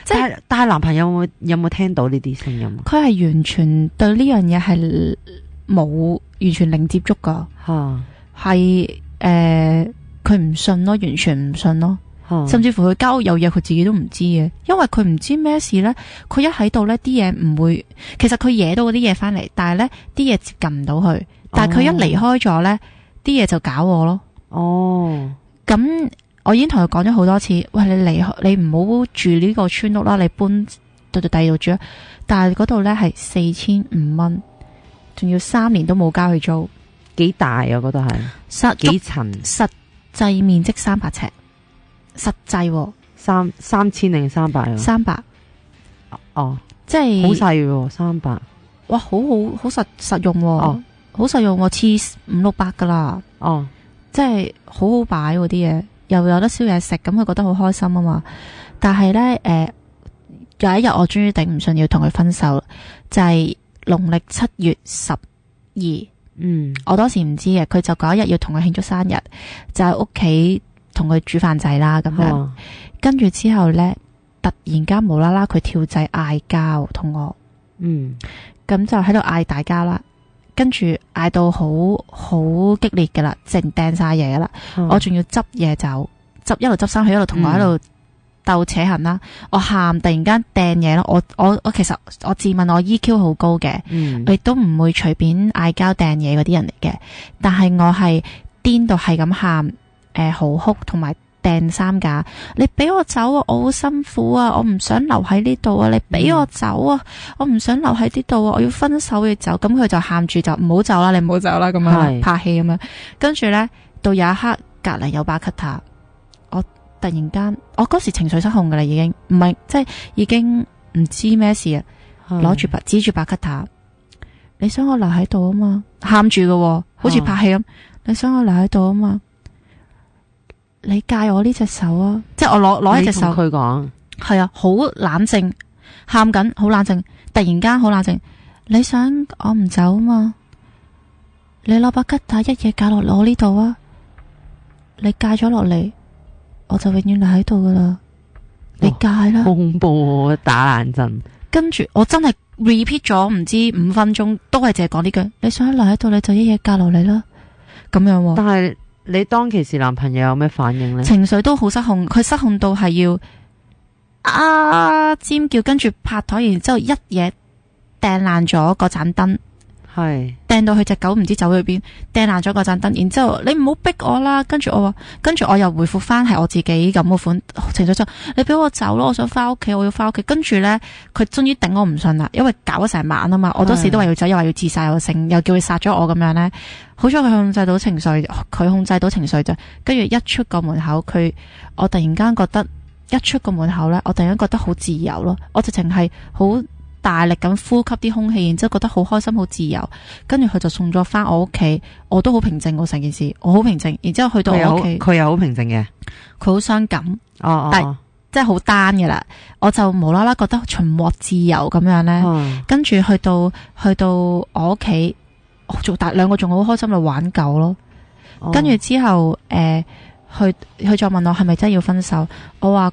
但係男朋友有冇聽到呢啲聲音？佢係完全對呢樣嘢係冇完全零接觸噶，係佢唔信咯，完全唔信咯，甚至乎佢交有嘢佢自己都唔知嘅，因為佢唔知咩事咧。佢一喺度咧，啲嘢唔會，其實佢惹到嗰啲嘢翻嚟，但係咧啲嘢接近唔到佢，但係佢一離開咗咧，啲嘢就搞我咯。咁。我已經同佢講咗好多次，喂，你唔好住呢個村屋啦，你搬到第二度住。但係嗰度咧係4500蚊，仲要3年都冇交去租。幾大啊？嗰度係幾層？實際面積300尺，實際3000定300啊？300。即係好細喎，300。哇，好實用喎，好實用喎，似500-600噶啦。即係好好擺嗰啲嘢。又有得燒嘢食，咁佢覺得好開心啊嘛。但係咧，有一日我終於頂唔順，要同佢分手，就係農曆7月12。我當時唔知嘅，佢就嗰一日要同佢慶祝生日，就喺屋企同佢煮飯仔啦咁樣。跟住之後咧，突然間無啦啦佢跳掣嗌交，同我，咁就喺度嗌大家啦。跟住嗌到好激烈噶啦，淨掟晒嘢噶啦，我仲要執嘢走，一路執衫，佢一路同我喺度鬥扯痕啦。我喊，突然間掟嘢咯。我其實我自問我 EQ 好高嘅，我亦都唔會隨便嗌交掟嘢嗰啲人嚟嘅。但係我係癲到係咁喊，嚎哭同埋掟衫架。你俾我走啊！我好辛苦啊！我唔想留喺呢度啊！你俾我走啊！我唔想留喺呢度啊！我要分手要走。咁佢就喊住就唔好走啦，你唔好走啦咁樣拍戲咁樣。跟住呢，到有一刻隔籬有把 cutter， 我突然間我嗰時情緒失控噶啦，已經唔係即係已經唔知咩事啊！攞住指住把 cutter， 你想我留喺度啊嘛？喊住噶，好似拍戲咁。你想我留喺度啊嘛？你戒我呢隻手啊！即係我攞一隻手。佢講係啊，好冷靜，喊緊，好冷靜。突然間好冷靜。你想我唔走啊嘛？你攞把吉他一嘢戒落我呢度啊！你戒咗落嚟，我就永遠留喺度噶啦。你戒啦！恐怖啊！打冷震。跟住我真係 repeat 咗唔知5分鐘，都係淨係講呢句。你想留喺度，你就一嘢戒落嚟啦。咁樣。但係。你當其時男朋友有咩反應呢？情緒都好失控，佢失控到係要尖叫，跟住拍台，然之後一嘢掟爛咗嗰盞燈，掟掟到佢隻狗唔知走去邊，掟爛咗嗰盞燈，然之後你唔好逼我啦，跟住我又回復翻係我自己咁嘅款情緒，就你俾我走咯，我想翻屋企，我要翻屋企。跟住咧，佢終於頂我唔順啦，因為搞咗成晚啊嘛，我都死都話要走，又話要自殺又成，又叫佢殺咗我咁樣咧。好彩佢控制到情緒，啫。跟住一出個門口，我突然間覺得一出個門口咧，我突然間覺得好自由咯，我直情係好大力咁呼吸啲空氣，然之後覺得好開心好自由，跟住佢就送咗翻我屋企，我都好平靜喎成件事，我好平靜，然之後去到我屋企，佢又好平靜嘅，佢好傷感，但係即係好單嘅啦，我就無啦啦覺得重獲自由咁樣咧，跟住去到我屋企，兩個仲好開心去玩狗咯，跟住之後佢再問我係咪真係要分手，我話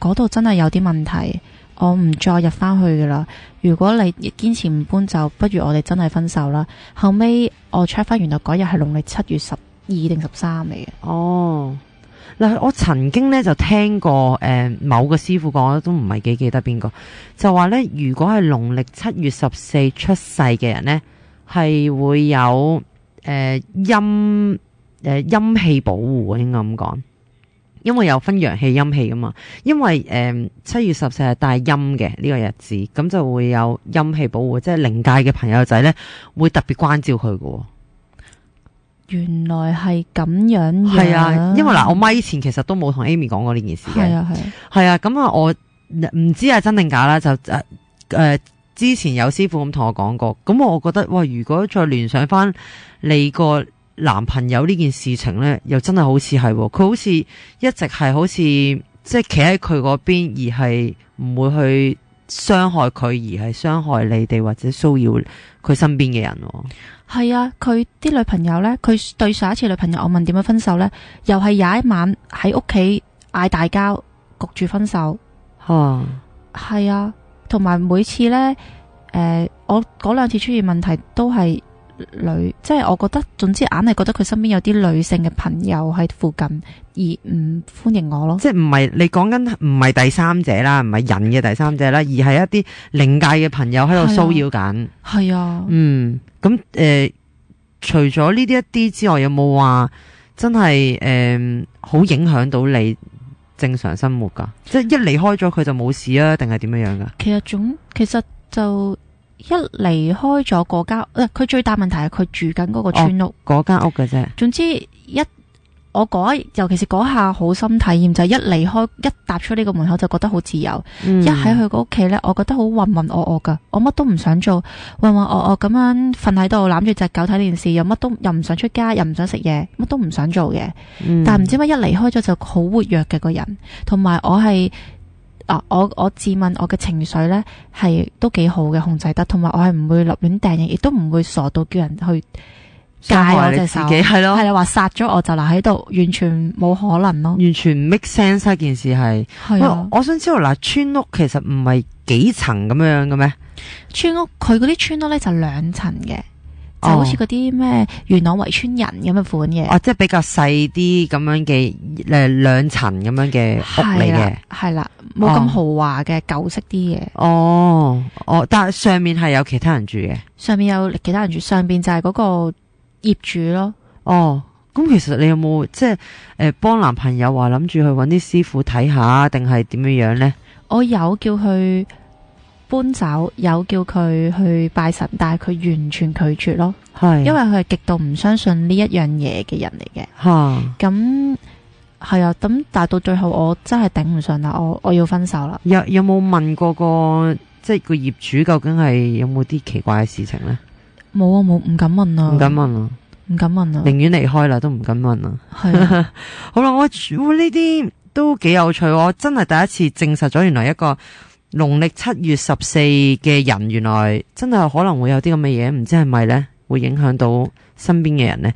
嗰度真係有啲問題。我唔再入翻去噶啦，如果你堅持唔搬走，不如我哋真係分手啦。後尾我 check 翻，原來嗰日係農曆7月12定13嚟嘅。哦，嗱，我曾經咧就聽過某個師傅講，我都唔係幾記得邊個，就話咧如果係農曆7月14出世嘅人咧，係會有陰氣保護，應該咁講。因為有分陽氣陰氣噶嘛，因為7月14係帶陰嘅呢個日子，咁就會有陰氣保護，即係靈界嘅朋友仔咧會特別關照佢㗎。原來係咁樣嘅。係啊，因為嗱，我咪前其實都冇同 Amy 講過呢件事嘅。係啊，咁啊，我唔知係真定假啦，就之前有師傅咁同我講過，咁我覺得哇，如果再聯想翻你個男朋友呢件事情呢，又真係好似係，佢好似一直係好似即係企喺佢嗰邊，而係唔會去傷害佢，而係傷害你哋或者騷擾佢身邊嘅人。係啊，佢啲女朋友呢，佢對上一次女朋友，我問點樣分手呢？又係有一晚喺屋企嗌大交，焗住分手。係啊，同埋每次呢，我嗰2次出現問題都係。即係我覺得，總之硬係覺得佢身邊有啲女性嘅朋友喺附近，而唔歡迎我咯。即係唔係你講緊唔係第三者啦，唔係人嘅第三者啦，而係一啲靈界嘅朋友喺度騷擾緊。係啊，咁除咗呢啲一啲之外，有冇話真係好影響到你正常生活噶？即係一離開咗佢就冇事啊，定係點樣樣噶？其實就。一離開咗嗰間，佢最大問題係佢住緊嗰個村屋，嗰間屋嘅啫。總之尤其是嗰下好深體驗，就係一離開，一踏出呢個門口就覺得好自由。一喺佢個屋企呢，我覺得好渾渾噩噩噶，我乜都唔想做，渾渾噩噩咁樣瞓喺度攬住隻狗睇電視，又唔想出街，又唔想食嘢，乜都唔想做嘅。但唔知乜一離開咗就好活躍嘅個人，同埋我係。我自問我嘅情緒呢係都幾好嘅，控制得，同埋我係唔會立亂掟嘢，亦都唔會傻到叫人去戒我隻手，係咯，係啦，話殺咗我就留喺度，完全冇可能咯，完全唔 make sense 呢件事係。我想知道嗱，村屋其實唔係幾層咁樣嘅咩？村屋佢嗰啲村屋呢就2層嘅。就好似嗰啲咩元朗圍村人咁嘅款嘅，即係比較細啲咁樣嘅2層咁樣嘅屋嚟嘅，係啦，冇咁豪華嘅，舊式啲嘅。但係上面係有其他人住嘅，上面有其他人住，上邊就係嗰個業主咯。咁其實你有冇即係幫男朋友話諗住去搵啲師傅睇下，定係點樣樣呢？我有叫佢搬走，有叫佢去拜神，但係佢完全拒絕咯。因為佢係極度唔相信呢一樣嘢嘅人嚟嘅。咁係啊，咁但係到最後我真係頂唔順啦，我要分手啦。有冇問過即係個業主究竟係有冇啲奇怪嘅事情呢？冇啊，唔敢問啊，唔敢問啊，寧願離開啦，都唔敢問啊。係啊。好啦，我呢啲都幾有趣，我真係第一次證實咗，原來一個農曆7月14嘅人，原來真係可能會有啲咁嘅嘢，唔知係咪呢？會影響到身邊嘅人呢？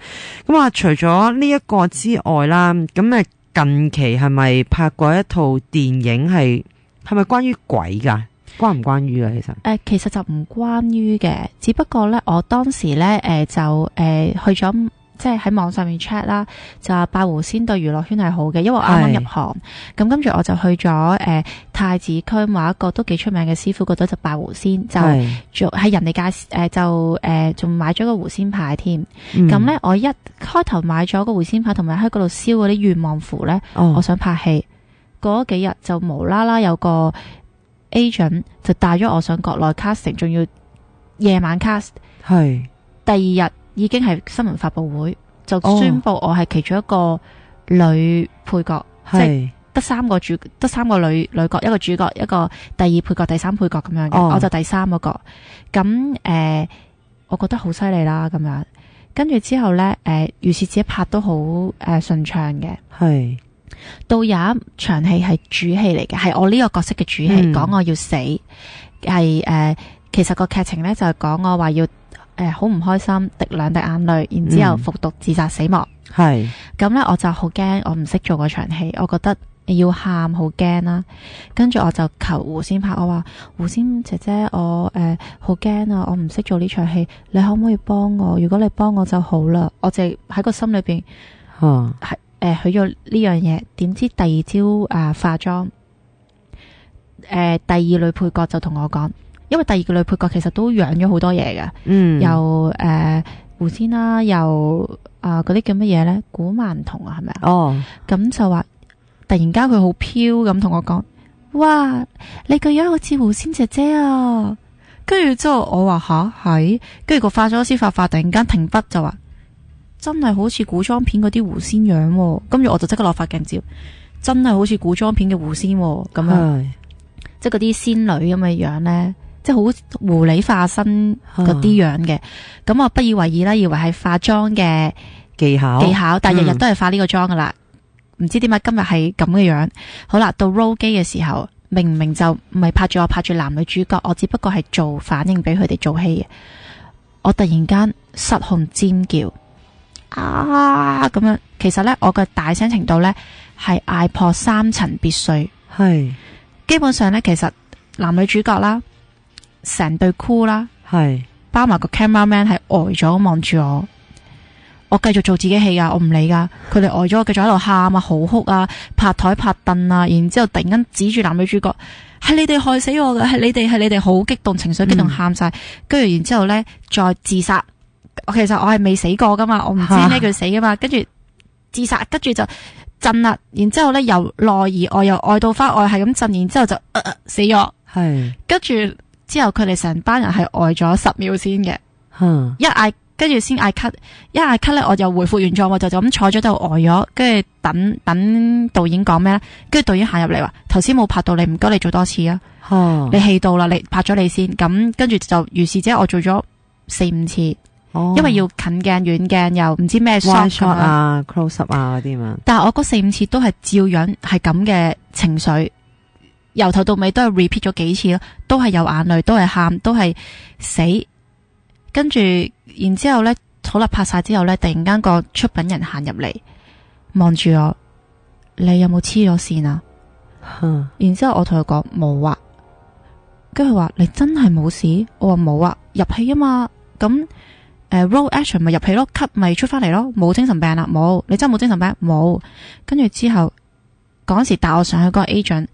咁啊，除咗呢一個之外啦，咁近期係咪拍過一套電影係咪關於鬼噶？關唔關於啊？其實就唔關於嘅，只不過呢，我當時呢，就去咗即係喺網上面 check 啦，就話拜狐仙對娛樂圈係好嘅，因為我啱啱入行，咁跟住我就去咗太子區某一個都幾出名嘅師傅嗰度就拜狐仙，就做係人哋介紹就仲買咗個狐仙牌添。咁咧我一開頭買咗個狐仙牌，同埋喺嗰度燒嗰啲願望符咧，我想拍戲嗰幾日就無啦啦有個 agent 就帶咗我上國內 casting， 仲要夜晚 cast， 第二日已經係新聞發佈會，就宣布我係其中一個女配角，即係得三個女角，一個主角，一個第二配角，第三配角咁樣嘅，我就第三嗰個。咁我覺得好犀利啦，咁樣。跟住之後咧，於是自己拍都好順暢嘅。到有一場戲係主戲嚟嘅，係我呢個角色嘅主戲，講我要死，係其實個劇情咧就係講我話要。好唔開心，滴兩滴眼淚，然之後服毒自殺死亡。咁咧，我就好驚，我唔識做嗰場戲，我覺得要喊，好驚啦。跟住我就求狐仙拍，我話狐仙姐姐，我好驚啊，我唔識做呢場戲，你可唔可以幫我？如果你幫我就好啦。我就喺個心裏邊係許咗呢樣嘢。點知第二朝化妝，第二女配角就同我講。因為第二個女配角其實都養咗好多嘢嘅，又狐仙啦，又嗰啲叫乜嘢咧？古曼童啊，係咪啊？咁就話突然間佢好飄咁同我講，哇，你個樣好似狐仙姐姐啊！跟住之後我話吓係，跟住個化妝師發突然間停筆就話，真係好似古裝片嗰啲狐仙樣喎。跟住我就即刻攞塊鏡照，真係好似古裝片嘅狐仙喎，咁樣，即係嗰啲仙女咁嘅樣咧。即係好狐狸化身嗰啲樣嘅，咁我不以為意啦，以為係化妝嘅技巧，但係日日都係化呢個妝噶啦，唔知點解今日係咁嘅樣。好啦，到 roll 機嘅時候，明明就唔係拍住我，拍住男女主角，我只不過係做反應俾佢哋做戲嘅，我突然間失控尖叫啊咁樣。其實呢，我嘅大聲程度呢係嗌破3層別墅，基本上呢，其實男女主角啦。成隊 crew 啦，包埋個 cameraman 係呆咗望住我繼續做自己戲啊，我唔理噶，佢哋呆咗，我繼續喺度喊啊，嚎哭啊，拍台拍凳啊，然之後突然間指住男女主角，係你哋害死我噶，係你哋好激動，情緒激動喊晒，跟住然之後咧再自殺，其實我係未死過噶嘛，我唔知咩叫死噶嘛，跟住自殺，跟住就震啦，然之後咧由內而外，又愛到翻外，係咁震，然之後就死咗，跟住。之後佢哋成班人係呆咗10秒先嘅，一嗌跟住先嗌 cut， 一嗌 cut 咧我就回復原狀，我就咁坐咗度呆咗，跟住等導演講咩咧，跟住導演行入嚟話頭先冇拍到你，唔該你做多次啊，你氣到啦，你拍咗你先，咁跟住就如是者我做咗4-5次，因為要近鏡遠鏡又唔知咩 shot 啊 close up 啊嗰啲嘛，但係我嗰4-5次都係照樣係咁嘅情緒。由頭到尾都係 repeat 咗幾次咯，都係有眼淚，都係喊，都係死。跟住，然之後咧，好啦，拍晒之後咧，突然間個出品人行入嚟，望住我，你有冇黐咗線啊？然之後我同佢講冇啊，跟住佢話你真係冇事？我話冇啊，入戲啊嘛，咁roll action 咪入戲咯 ，cut 咪出翻嚟咯，冇精神病啦，冇，你真係冇精神病，冇。跟住之後嗰時帶我上去嗰個 agent。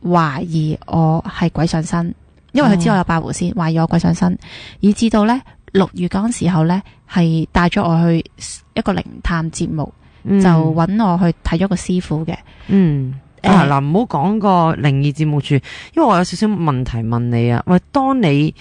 懷疑我係鬼上身，因為佢知我有拜狐仙，懷疑我鬼上身，以至到呢6月嗰陣時候呢，係帶咗我去一個靈探節目，就揾我去睇咗個師傅嘅。嗱，唔好講個靈異節目住，因為我有少少問題問你啊。喂，當你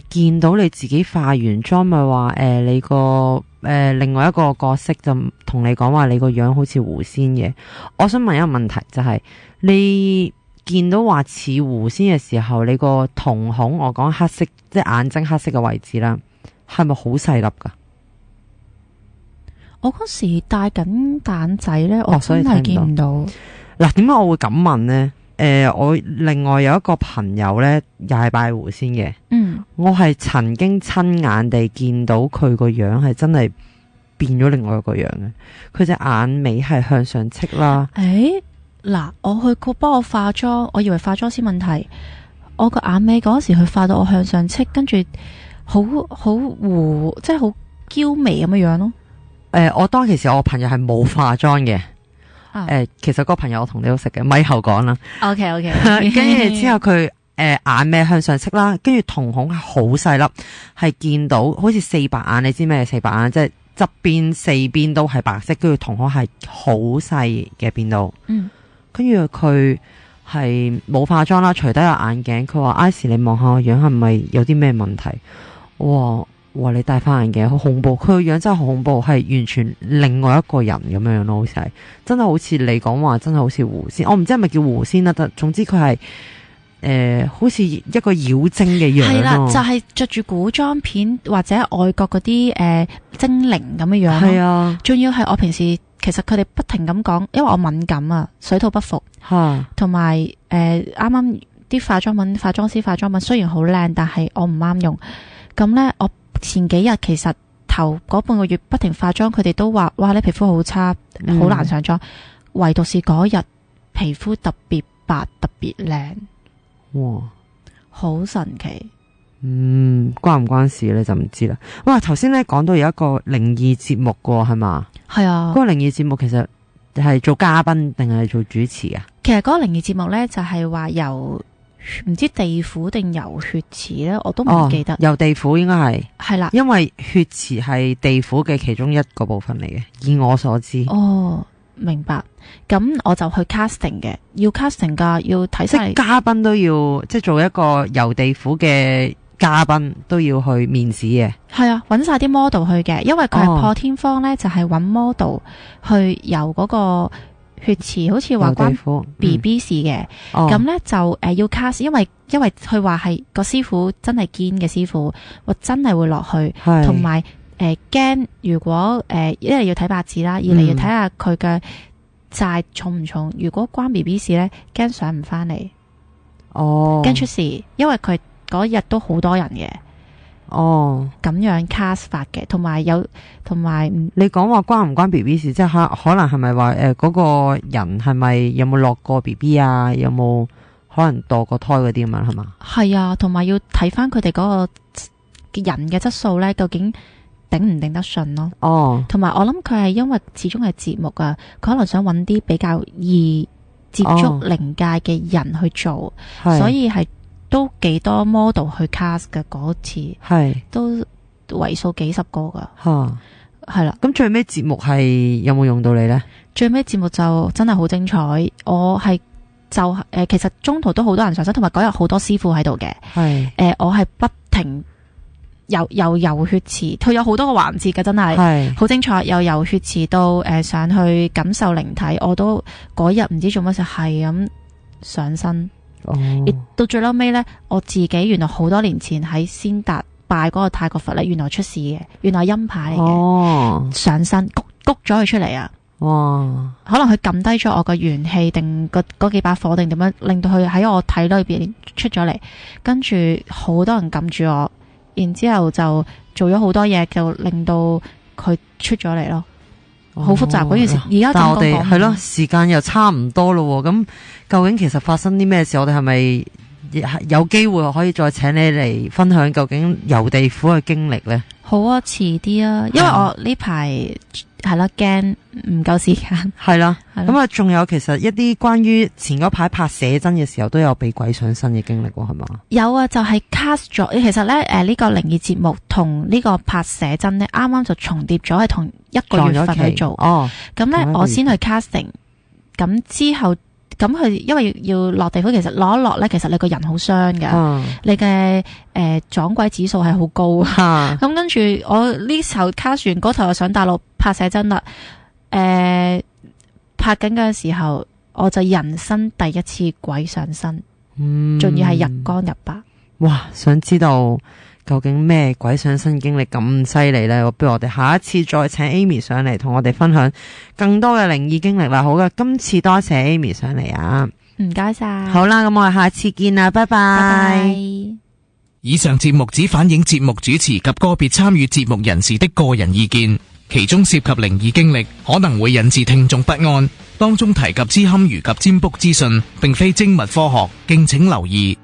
見到你自己化完妝，咪話你個另外一個角色就同你講話你個樣好似狐仙嘅，我想問一個問題，就係你。見到話似狐仙嘅時候，你個瞳孔，我講黑色，即係眼睛黑色嘅位置啦，係咪好細粒噶？我嗰時戴緊眼仔咧，我真係見唔到。嗱，點解我會咁問呢？我另外有一個朋友咧，又係拜狐仙嘅。我係曾經親眼地見到佢個樣係真係變咗另外一個樣嘅。佢隻眼尾係向上戚啦。嗱，我去佢幫我化妝，我以為化妝師問題，我個眼尾嗰時佢化到我向上戚，跟住好糊，即係好嬌眉咁嘅樣咯。我當其時我朋友係冇化妝嘅。其實嗰個朋友我同你都識嘅，咪後講啦。OK， 跟住之後佢眼尾向上戚啦，跟住瞳孔係好細粒，係見到好似4白眼，你知咩4白眼？即係側邊4邊都係白色，跟住瞳孔係好細嘅變到。跟住佢係冇化妝啦，除低個眼鏡，佢話：Icy，你望下我樣係咪有啲咩問題？哇！你戴翻眼鏡好恐怖，佢個樣真係好恐怖，係完全另外一個人咁樣咯，好似係真係好似你講話，真係好似狐仙。我唔知係咪叫狐仙啦，但總之佢係好似一個妖精嘅樣。係啦，就係着住古裝片或者外國嗰啲精靈咁嘅樣。係啊，仲要係我平時其實佢哋不停咁講，因為我敏感啊，水土不服，同埋啱啱啲化妝師化妝品雖然好靚，但係我唔啱用。咁呢，我前幾日其實頭嗰半個月不停化妝，佢哋都話：哇，你皮膚好差，好難上妝。唯獨是嗰日皮膚特別白，特別靚。哇，好神奇。關唔關事咧就唔知啦。哇，頭先咧講到有一個靈異節目㗎係嘛？係啊。嗰個靈異節目其實係做嘉賓定係做主持啊？其實嗰個靈異節目咧就係話由唔知地府定遊血池咧，我都唔記得。遊地府應該係啦，因為血池係地府嘅其中一個部分嚟嘅，以我所知。明白。咁我就去 casting 嘅，要 casting 噶，要睇晒。即係嘉賓都要，即係做一個遊地府嘅嘉賓都要去面試嘅。係啊，揾晒啲 model 去嘅，因為佢係破天荒咧，就係揾 model 去遊嗰個血池，好似話關 BB 事嘅。咁咧就要 cast，因為佢話係個師傅真係堅嘅師傅，我真係會落去，同埋驚如果一嚟要睇八字啦，二嚟要睇下佢嘅債重唔重。如果關 BB 事咧，驚上唔翻嚟，驚出事，因為佢嗰日都好多人嘅。咁樣 cast 法嘅，同埋你講話關唔關 BB 事，即係可能係咪話嗰個人係咪有冇落過 BB 啊？有冇可能墮過胎嗰啲咁樣係嘛？係啊，同埋要睇翻佢哋嗰個人嘅質素咧，究竟頂唔頂得順咯？同埋我諗佢係因為始終係節目啊，佢可能想揾啲比較易接觸靈界嘅人去做，所以係。都幾多 model 去 cast 嘅嗰次，都為數幾十個噶，係啦。咁最尾節目係有冇用到你呢？最尾節目就真係好精彩，我係其實中途都好多人上身，同埋嗰日好多師傅喺度嘅。我係不停由遊血池，佢有好多個環節嘅，真係好精彩。由遊血池到上去感受靈體，我都嗰日唔知做乜事係咁上身。到最嬲尾呢，我自己原來好多年前喺先達拜嗰個泰國佛咧，原來出事嘅，原來陰牌嚟嘅，上身谷咗佢出嚟啊！可能佢撳低咗我個元氣，定嗰幾把火，定點樣令到佢喺我體裏邊出咗嚟，跟住好多人撳住我，然之後就做咗好多嘢，就令到佢出咗嚟咯。好複雜嗰件事，而家但我哋係咯，時間又差唔多咯。咁究竟其實發生啲咩事？我哋係咪有機會可以再請你嚟分享究竟遊地府嘅經歷呢？好啊，遲啲啊，因為我呢排係啦驚唔夠時間。係啦，咁啊，仲有其實一啲關於前嗰排拍寫真嘅時候都有俾鬼上身嘅經歷喎，係嘛？有啊，就係 cast 咗。其實咧，呢個靈異節目同呢個拍寫真咧，啱啱就重疊咗，係同一個月份去做。咁咧我先去 casting，咁之後。咁佢因為要落地府，其實落一落咧，其實你個人好傷㗎，你嘅撞鬼指數係好高。咁跟住我呢時候卡船嗰頭又上大陸拍寫真啦，拍緊嘅時候我就人生第一次鬼上身，仲要係日光日白。哇！想知道究竟咩鬼上身經歷咁犀利呢？不如我哋下一次再請 Amy 上嚟同我哋分享更多嘅靈異經歷啦。好嘅，今次多謝 Amy 上嚟啊！唔該晒。好啦，咁我哋下次見啦，拜拜。拜拜。以上節目只反映節目主持及個別參與節目人士的個人意見，其中涉及靈異經歷，可能會引致聽眾不安。當中提及之堪輿及占卜資訊，並非精密科學，敬請留意。